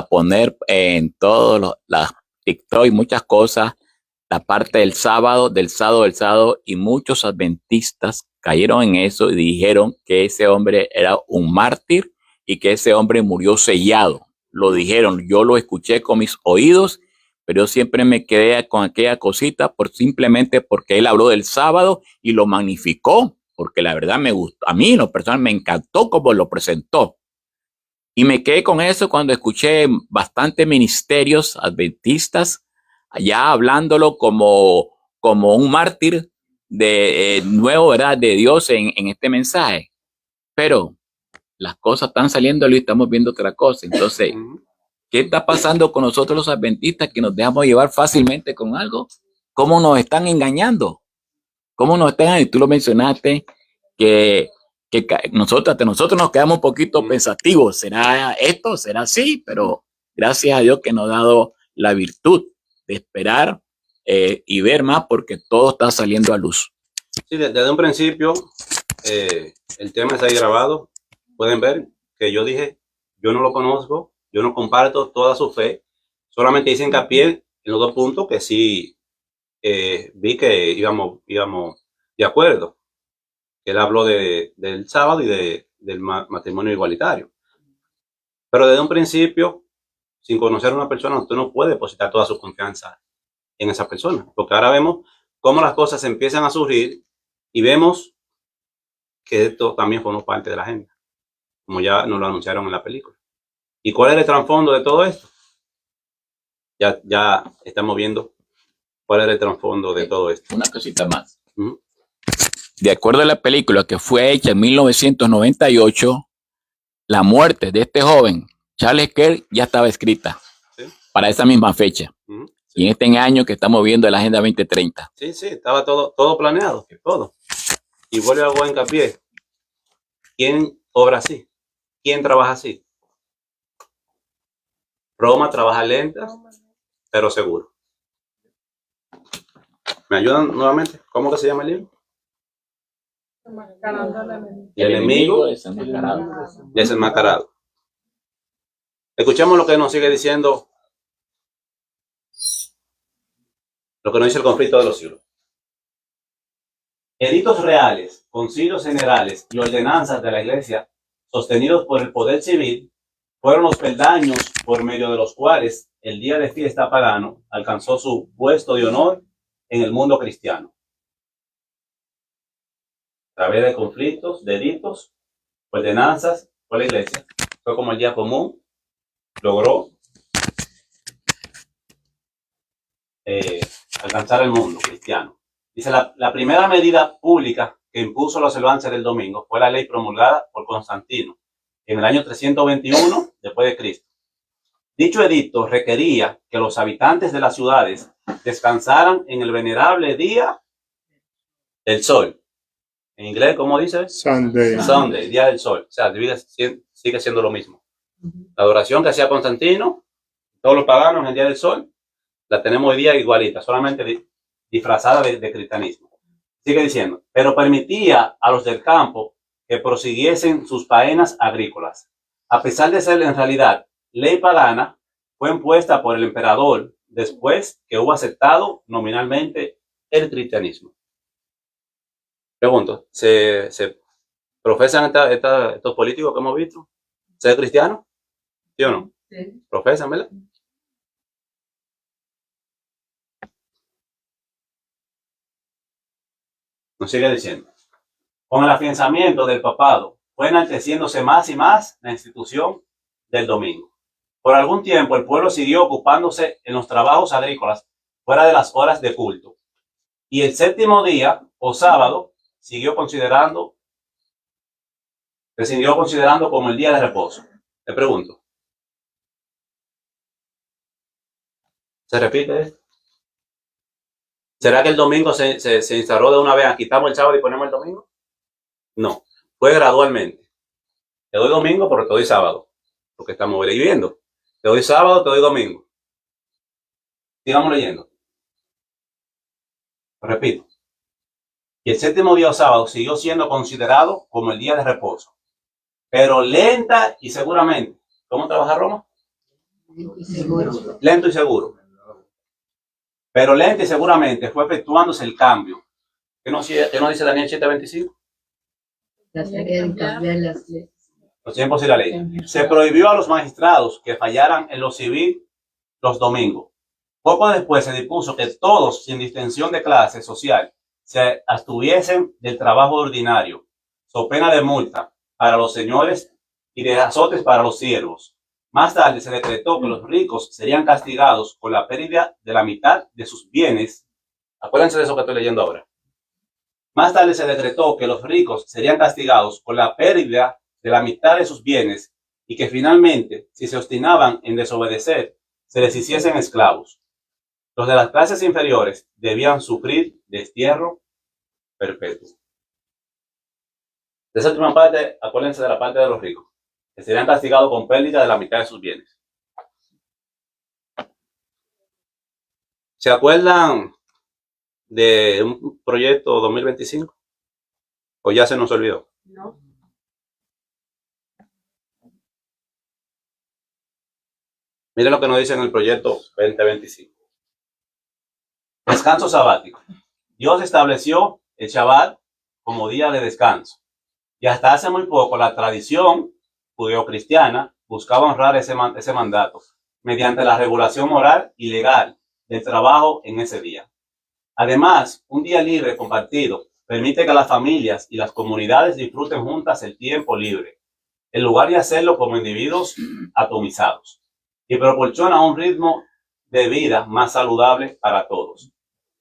poner en todos las TikTok y muchas cosas la parte del sábado, y muchos adventistas cayeron en eso y dijeron que ese hombre era un mártir y que ese hombre murió sellado. Lo dijeron, yo lo escuché con mis oídos, pero yo siempre me quedé con aquella cosita simplemente porque él habló del sábado y lo magnificó, porque la verdad me gustó. A mí, en lo personal, me encantó cómo lo presentó. Y me quedé con eso cuando escuché bastantes ministerios adventistas allá hablándolo como un mártir de nuevo, ¿verdad?, de Dios en este mensaje. Pero las cosas están saliendo y estamos viendo otra cosa. Entonces, ¿qué está pasando con nosotros los adventistas que nos dejamos llevar fácilmente con algo? ¿Cómo nos están engañando? ¿Cómo nos están? Y tú lo mencionaste que nosotros nos quedamos un poquito pensativos. ¿Será esto? ¿Será así? Pero gracias a Dios que nos ha dado la virtud de esperar y ver más, porque todo está saliendo a luz. Sí, desde un principio el tema está ahí grabado. Pueden ver que yo dije, yo no lo conozco, yo no comparto toda su fe, solamente hice hincapié en los 2 puntos que sí vi que íbamos de acuerdo. Él habló del sábado y del matrimonio igualitario. Pero desde un principio, sin conocer a una persona, usted no puede depositar toda su confianza en esa persona. Porque ahora vemos cómo las cosas empiezan a surgir y vemos que esto también formó parte de la agenda, como ya nos lo anunciaron en la película. ¿Y cuál es el trasfondo de todo esto? Ya estamos viendo cuál es el trasfondo de todo esto. Una cosita más. De acuerdo a la película que fue hecha en 1998, la muerte de este joven, Charles Kerr, ya estaba escrita para esa misma fecha. Y en este año que estamos viendo la Agenda 2030. Sí, estaba todo planeado, todo. Y vuelvo a hago hincapié. ¿Quién obra así? ¿Quién trabaja así? Roma trabaja lenta, pero seguro. ¿Me ayudan nuevamente? ¿Cómo que se llama el libro? Y el enemigo desenmascarado. Escuchemos lo que nos sigue diciendo, lo que nos dice el conflicto de los siglos. Edictos reales, concilios generales y ordenanzas de la Iglesia, sostenidos por el poder civil, fueron los peldaños por medio de los cuales el día de fiesta pagano alcanzó su puesto de honor en el mundo cristiano. A través de conflictos, de edictos, ordenanzas por la Iglesia, fue como el día común logró alcanzar el mundo cristiano. Dice, la primera medida pública que impuso la observancia del domingo fue la ley promulgada por Constantino en el año 321 después de Cristo. Dicho edicto requería que los habitantes de las ciudades descansaran en el venerable día del sol. En inglés, ¿cómo dice? Sunday, día del sol. O sea, sigue siendo lo mismo. La adoración que hacía Constantino, todos los paganos en el día del sol, la tenemos hoy día igualita, solamente disfrazada de cristianismo. Sigue diciendo, pero permitía a los del campo que prosiguiesen sus faenas agrícolas, a pesar de ser en realidad ley pagana, fue impuesta por el emperador después que hubo aceptado nominalmente el cristianismo. Pregunto, ¿se profesan estos políticos que hemos visto ser cristianos? ¿Sí o no? Sí. ¿Profesan, verdad? Nos sigue diciendo. Con el afianzamiento del papado, fue enalteciéndose más y más la institución del domingo. Por algún tiempo el pueblo siguió ocupándose en los trabajos agrícolas fuera de las horas de culto. Y el séptimo día, o sábado, se siguió considerando como el día de reposo. Le pregunto. ¿Se repite esto? ¿Será que el domingo se instaló de una vez? ¿Quitamos el sábado y ponemos el domingo? No, fue gradualmente. Te doy domingo, pero te doy sábado, porque estamos viviendo. Te doy sábado, te doy domingo. Sigamos leyendo. Repito. Y el séptimo día o sábado siguió siendo considerado como el día de reposo. Pero lenta y seguramente. ¿Cómo trabaja Roma? Lento y seguro. Pero lenta y seguramente fue efectuándose el cambio. ¿Qué nos dice Daniel 7:25? Los tiempos y la ley. Se prohibió a los magistrados que fallaran en lo civil los domingos. Poco después se dispuso que todos, sin distinción de clase social, se abstuviesen del trabajo ordinario, so pena de multa para los señores y de azotes para los siervos. Más tarde se decretó que los ricos serían castigados con la pérdida de la mitad de sus bienes. Acuérdense de eso que estoy leyendo ahora. Más tarde se decretó que los ricos serían castigados con la pérdida de la mitad de sus bienes y que finalmente, si se obstinaban en desobedecer, se les hiciesen esclavos. Los de las clases inferiores debían sufrir destierro perpetuo. De esa última parte, acuérdense de la parte de los ricos, que serían castigados con pérdida de la mitad de sus bienes. ¿Se acuerdan de un proyecto 2025? ¿O ya se nos olvidó? No. Miren lo que nos dice en el proyecto 2025. Descanso sabático. Dios estableció el Shabbat como día de descanso. Y hasta hace muy poco la tradición judeocristiana buscaba honrar ese mandato mediante la regulación moral y legal del trabajo en ese día. Además, un día libre compartido permite que las familias y las comunidades disfruten juntas el tiempo libre, en lugar de hacerlo como individuos atomizados, y proporciona un ritmo de vida más saludable para todos.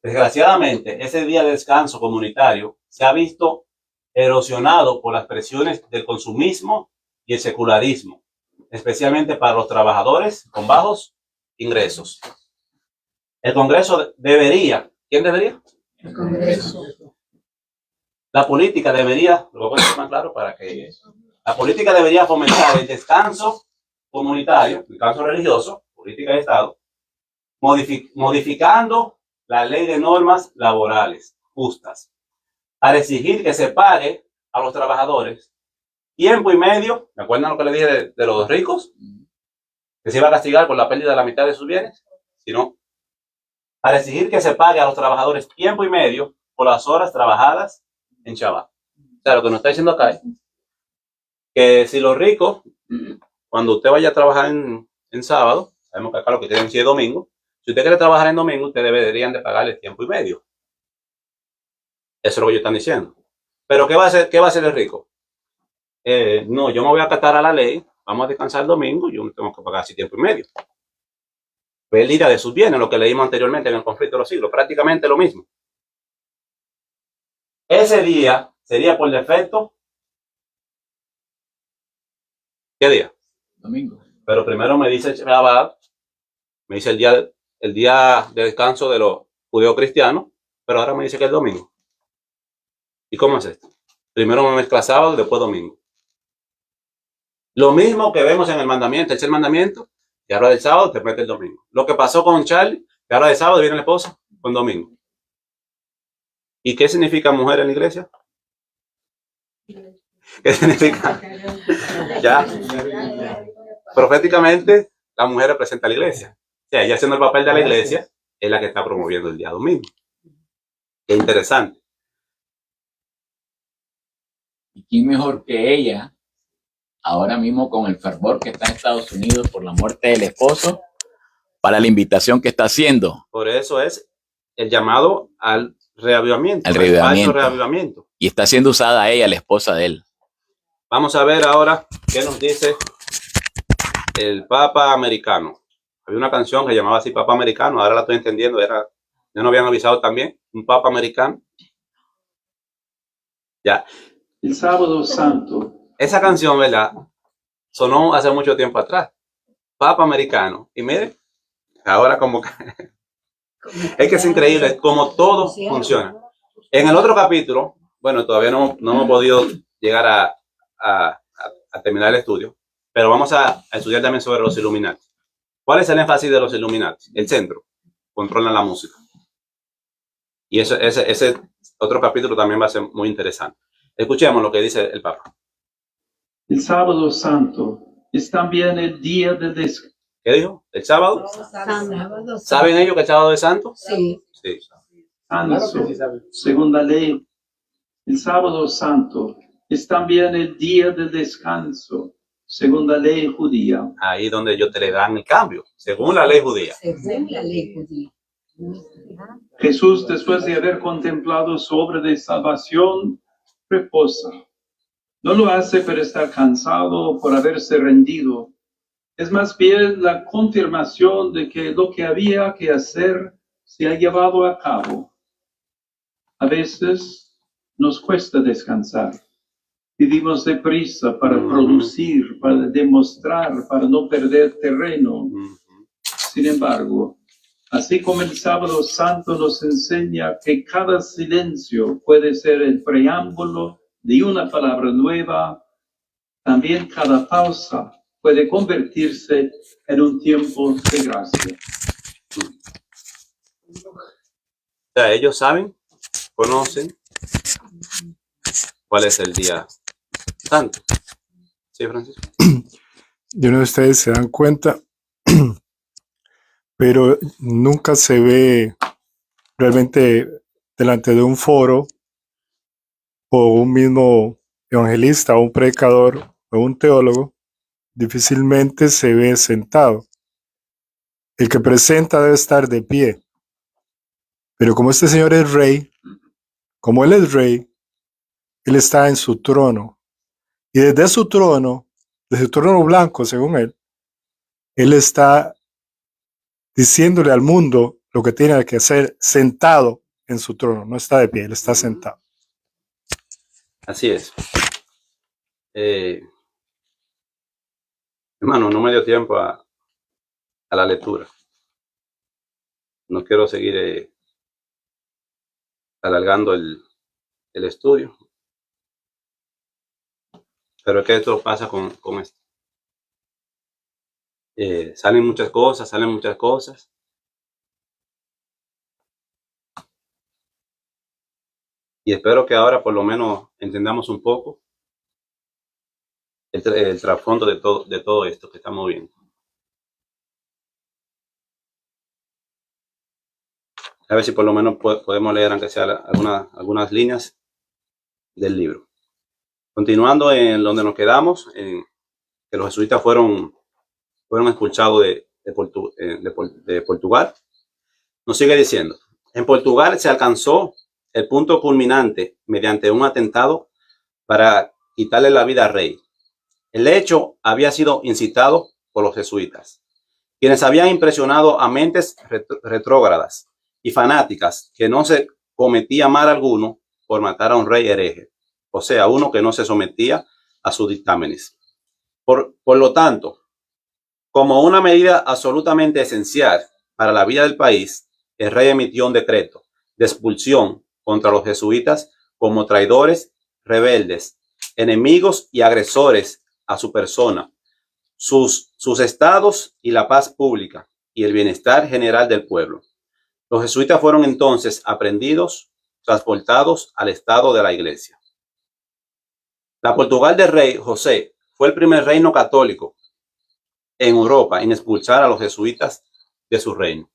Desgraciadamente, ese día de descanso comunitario se ha visto erosionado por las presiones del consumismo y el secularismo, especialmente para los trabajadores con bajos ingresos. El Congreso debería, ¿quién debería? El Congreso. La política debería, lo voy a poner más claro para que la política debería fomentar el descanso comunitario, el descanso religioso, política de Estado, modificando la ley de normas laborales justas, para exigir que se pague a los trabajadores tiempo y medio. ¿Me acuerdan lo que le dije de los ricos? Que se iba a castigar por la pérdida de la mitad de sus bienes. Sino, para exigir que se pague a los trabajadores tiempo y medio por las horas trabajadas en Shabbat. O sea, lo que nos está diciendo acá es que si los ricos, cuando usted vaya a trabajar en sábado, sabemos que acá lo que tienen es domingo, si usted quiere trabajar en domingo, usted deberían de pagarle tiempo y medio. Eso es lo que ellos están diciendo. Pero ¿qué va a hacer el rico? No, yo me voy a acatar a la ley, vamos a descansar el domingo, yo no tengo que pagar así tiempo y medio. Pérdida de sus bienes, lo que leímos anteriormente en el conflicto de los siglos, prácticamente lo mismo. Ese día sería por defecto. ¿Qué día? Domingo. Pero primero me dice Shabbat, me dice el día de descanso de los judeocristianos, pero ahora me dice que es domingo. ¿Y cómo es esto? Primero me mezcla sábado y después domingo. Lo mismo que vemos en el mandamiento, el mandamiento, que habla del sábado, te mete el domingo. Lo que pasó con Charlie, que habla de sábado, viene la esposa con domingo. ¿Y qué significa mujer en la iglesia? ¿Qué significa? Ya. proféticamente, la mujer representa a la iglesia. O sea, ella haciendo el papel de la iglesia es la que está promoviendo el día domingo. Qué interesante. ¿Y quién mejor que ella, ahora mismo con el fervor que está en Estados Unidos por la muerte del esposo, para la invitación que está haciendo? Por eso es el llamado al reavivamiento. Al falso reavivamiento. Y está siendo usada ella, la esposa de él. Vamos a ver ahora qué nos dice el Papa americano. Había una canción que llamaba así Papa americano, ahora la estoy entendiendo, ya no habían avisado también, un Papa americano. Ya. El sábado santo. Esa canción, ¿verdad? Sonó hace mucho tiempo atrás. Papa americano. Y mire, ahora como que... es que es increíble cómo todo funciona. En el otro capítulo, bueno, todavía no hemos podido llegar a terminar el estudio, pero vamos a estudiar también sobre los Illuminati. ¿Cuál es el énfasis de los Illuminati? El centro. Controlan la música. Y ese otro capítulo también va a ser muy interesante. Escuchemos lo que dice el Papa. El sábado santo es también el día de descanso. ¿Qué dijo? ¿El sábado? ¿Saben ellos que el sábado es santo? Sí. Sí. Según la ley, el sábado santo es también el día de descanso, según la ley judía. Ahí donde ellos te le dan el cambio, según la ley judía. Según la ley judía. Jesús, después de haber contemplado su obra de salvación, reposa. No lo hace por estar cansado o por haberse rendido. Es más bien la confirmación de que lo que había que hacer se ha llevado a cabo. A veces nos cuesta descansar. Vivimos deprisa para producir, para demostrar, para no perder terreno. Sin embargo, así como el sábado santo nos enseña que cada silencio puede ser el preámbulo de una palabra nueva, también cada pausa puede convertirse en un tiempo de gracia. O sea, ellos saben, conocen cuál es el día santo. ¿Sí, Francisco? Yo no sé si ustedes se dan cuenta, pero nunca se ve realmente delante de un foro o un mismo evangelista o un predicador o un teólogo, difícilmente se ve sentado. El que presenta debe estar de pie. Pero como este señor es rey, como él es rey, él está en su trono. Y desde su trono blanco, según él está diciéndole al mundo lo que tiene que hacer sentado en su trono. No está de pie, él está sentado. Así es. Hermano, no me dio tiempo a la lectura. No quiero seguir alargando el estudio. Pero es que esto pasa con esto. Salen muchas cosas. Y espero que ahora por lo menos entendamos un poco el trasfondo de todo esto que estamos viendo. A ver si por lo menos podemos leer, aunque sea algunas líneas del libro. Continuando en donde nos quedamos, que los jesuitas fueron expulsados de Portugal, nos sigue diciendo: en Portugal se alcanzó el punto culminante mediante un atentado para quitarle la vida al rey. El hecho había sido incitado por los jesuitas, quienes habían impresionado a mentes retrógradas y fanáticas que no se cometía mal alguno por matar a un rey hereje, o sea, uno que no se sometía a sus dictámenes. Por lo tanto, como una medida absolutamente esencial para la vida del país, el rey emitió un decreto de expulsión contra los jesuitas como traidores, rebeldes, enemigos y agresores a su persona, sus estados y la paz pública y el bienestar general del pueblo. Los jesuitas fueron entonces aprehendidos, transportados al estado de la iglesia. La Portugal del rey José fue el primer reino católico en Europa en expulsar a los jesuitas de su reino.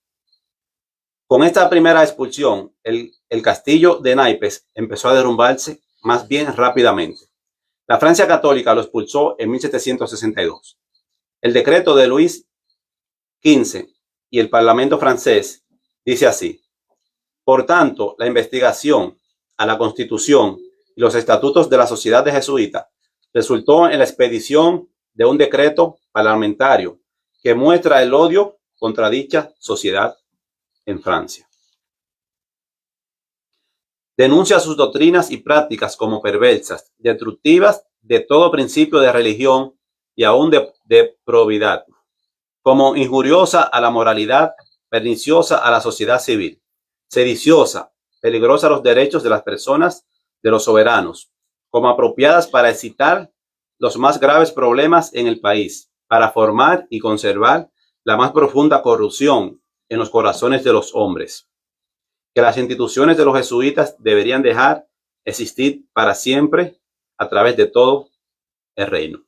Con esta primera expulsión, el castillo de Naipes empezó a derrumbarse más bien rápidamente. La Francia católica lo expulsó en 1762. El decreto de Luis XV y el Parlamento francés dice así: por tanto, la investigación a la Constitución y los estatutos de la Sociedad de Jesuitas resultó en la expedición de un decreto parlamentario que muestra el odio contra dicha sociedad en Francia. Denuncia sus doctrinas y prácticas como perversas, destructivas de todo principio de religión y aún de probidad, como injuriosa a la moralidad, perniciosa a la sociedad civil, sediciosa, peligrosa a los derechos de las personas, de los soberanos, como apropiadas para excitar los más graves problemas en el país, para formar y conservar la más profunda corrupción en los corazones de los hombres, que las instituciones de los jesuitas deberían dejar existir para siempre a través de todo el reino.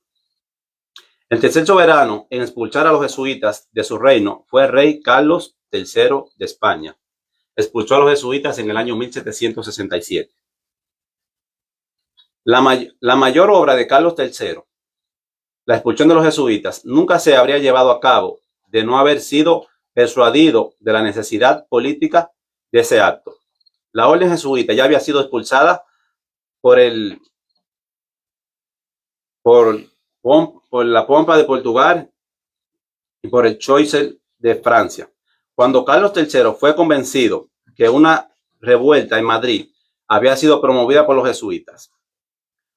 El tercer soberano en expulsar a los jesuitas de su reino fue el rey Carlos III de España. Expulsó a los jesuitas en el año 1767. La mayor obra de Carlos III, la expulsión de los jesuitas, nunca se habría llevado a cabo de no haber sido persuadido de la necesidad política de ese acto. La orden jesuita ya había sido expulsada por la Pompa de Portugal y por el Choiseul de Francia. Cuando Carlos III fue convencido que una revuelta en Madrid había sido promovida por los jesuitas.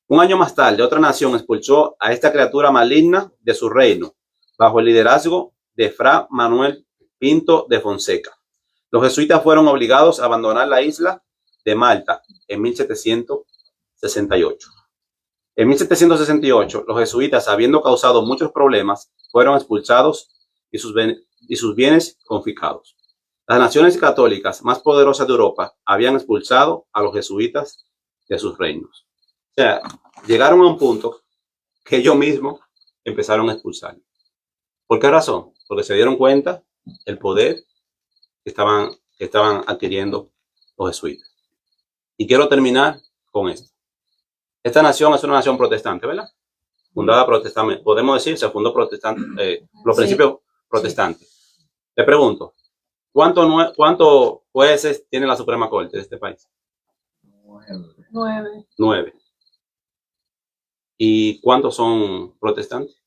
Un año más tarde, otra nación expulsó a esta criatura maligna de su reino, bajo el liderazgo de Fra Manuel Pinto de Fonseca. Los jesuitas fueron obligados a abandonar la isla de Malta en 1768. En 1768, los jesuitas, habiendo causado muchos problemas, fueron expulsados y sus bienes confiscados. Las naciones católicas más poderosas de Europa habían expulsado a los jesuitas de sus reinos. O sea, llegaron a un punto que ellos mismos empezaron a expulsar. ¿Por qué razón? Porque se dieron cuenta del poder que estaban adquiriendo los jesuitas. Y quiero terminar con esto. Esta nación es una nación protestante, ¿verdad? Fundada protestante. Podemos decir, se fundó protestante, los principios protestantes. Le pregunto, ¿cuántos jueces tiene la Suprema Corte de este país? 9. ¿Y cuántos son protestantes?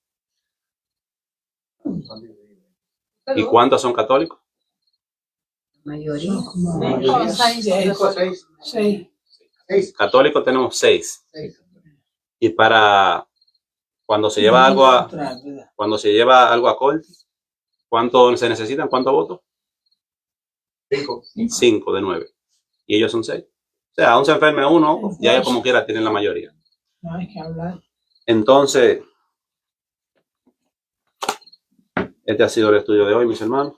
¿Y cuántos son católicos? Mayoría. 6. Católicos tenemos 6. Y para cuando se lleva algo a corte, ¿cuánto se necesitan? ¿Cuántos votos? 5 de 9. Y ellos son 6. O sea, aún se enferme uno, ya ellos como quiera tienen la mayoría. No hay que hablar. Entonces, este ha sido el estudio de hoy, mis hermanos.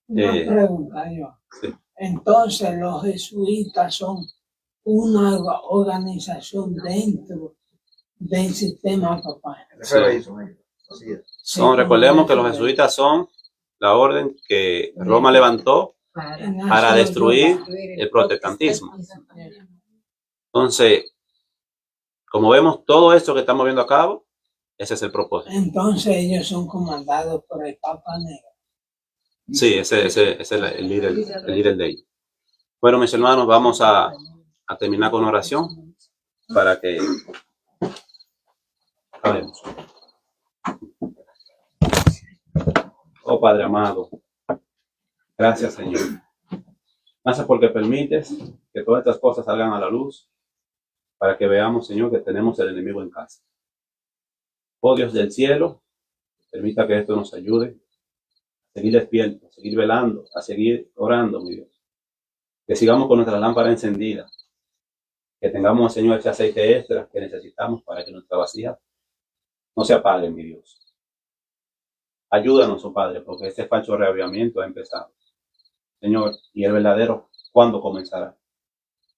Una pregunta yo. Sí. Entonces, los jesuitas son una organización dentro del sistema papal. Sí. Recordemos que los jesuitas son la orden que Roma levantó para destruir el protestantismo. Entonces, como vemos, todo esto que estamos viendo a cabo, ese es el propósito. Entonces ellos son comandados por el Papa Negro. Sí, ese es el líder de ellos. Bueno, mis hermanos, vamos a terminar con una oración para que acabemos. Oh Padre amado, gracias Señor. Gracias porque permites que todas estas cosas salgan a la luz para que veamos, Señor, que tenemos el enemigo en casa. Oh Dios del cielo, permita que esto nos ayude a seguir despiertos, a seguir velando, a seguir orando, mi Dios. Que sigamos con nuestra lámpara encendida. Que tengamos, Señor, ese aceite extra que necesitamos para que nuestra vasija no se apague, mi Dios. Ayúdanos, oh Padre, porque este falso reavivamiento ha empezado. Señor, y el verdadero, ¿cuándo comenzará?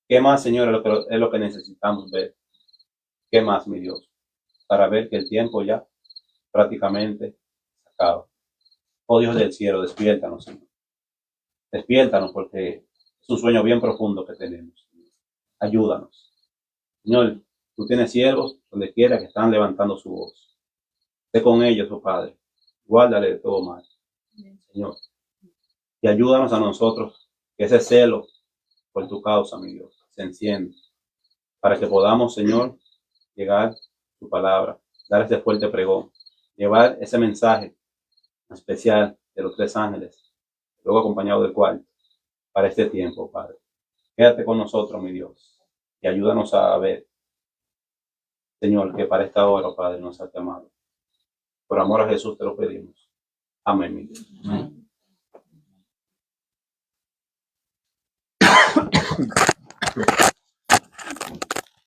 ¿Qué más, Señor, es lo que necesitamos ver? ¿Qué más, mi Dios? Para ver que el tiempo ya prácticamente se pecado. Oh Dios del cielo, despiértanos, Señor. Despiértanos porque es un sueño bien profundo que tenemos. Ayúdanos. Señor, tú tienes siervos donde quiera que están levantando su voz. Sé con ellos, oh Padre. Guárdale de todo mal, Señor. Y ayúdanos a nosotros que ese celo por tu causa, mi Dios, se encienda. Para que podamos, Señor, llegar a tu palabra, dar ese fuerte pregón, llevar ese mensaje especial de los 3 ángeles, luego acompañado del cual, para este tiempo, Padre. Quédate con nosotros, mi Dios, y ayúdanos a ver, Señor, que para esta hora, Padre, nos has llamado. Por amor a Jesús te lo pedimos. Amén, mi Dios. Amén.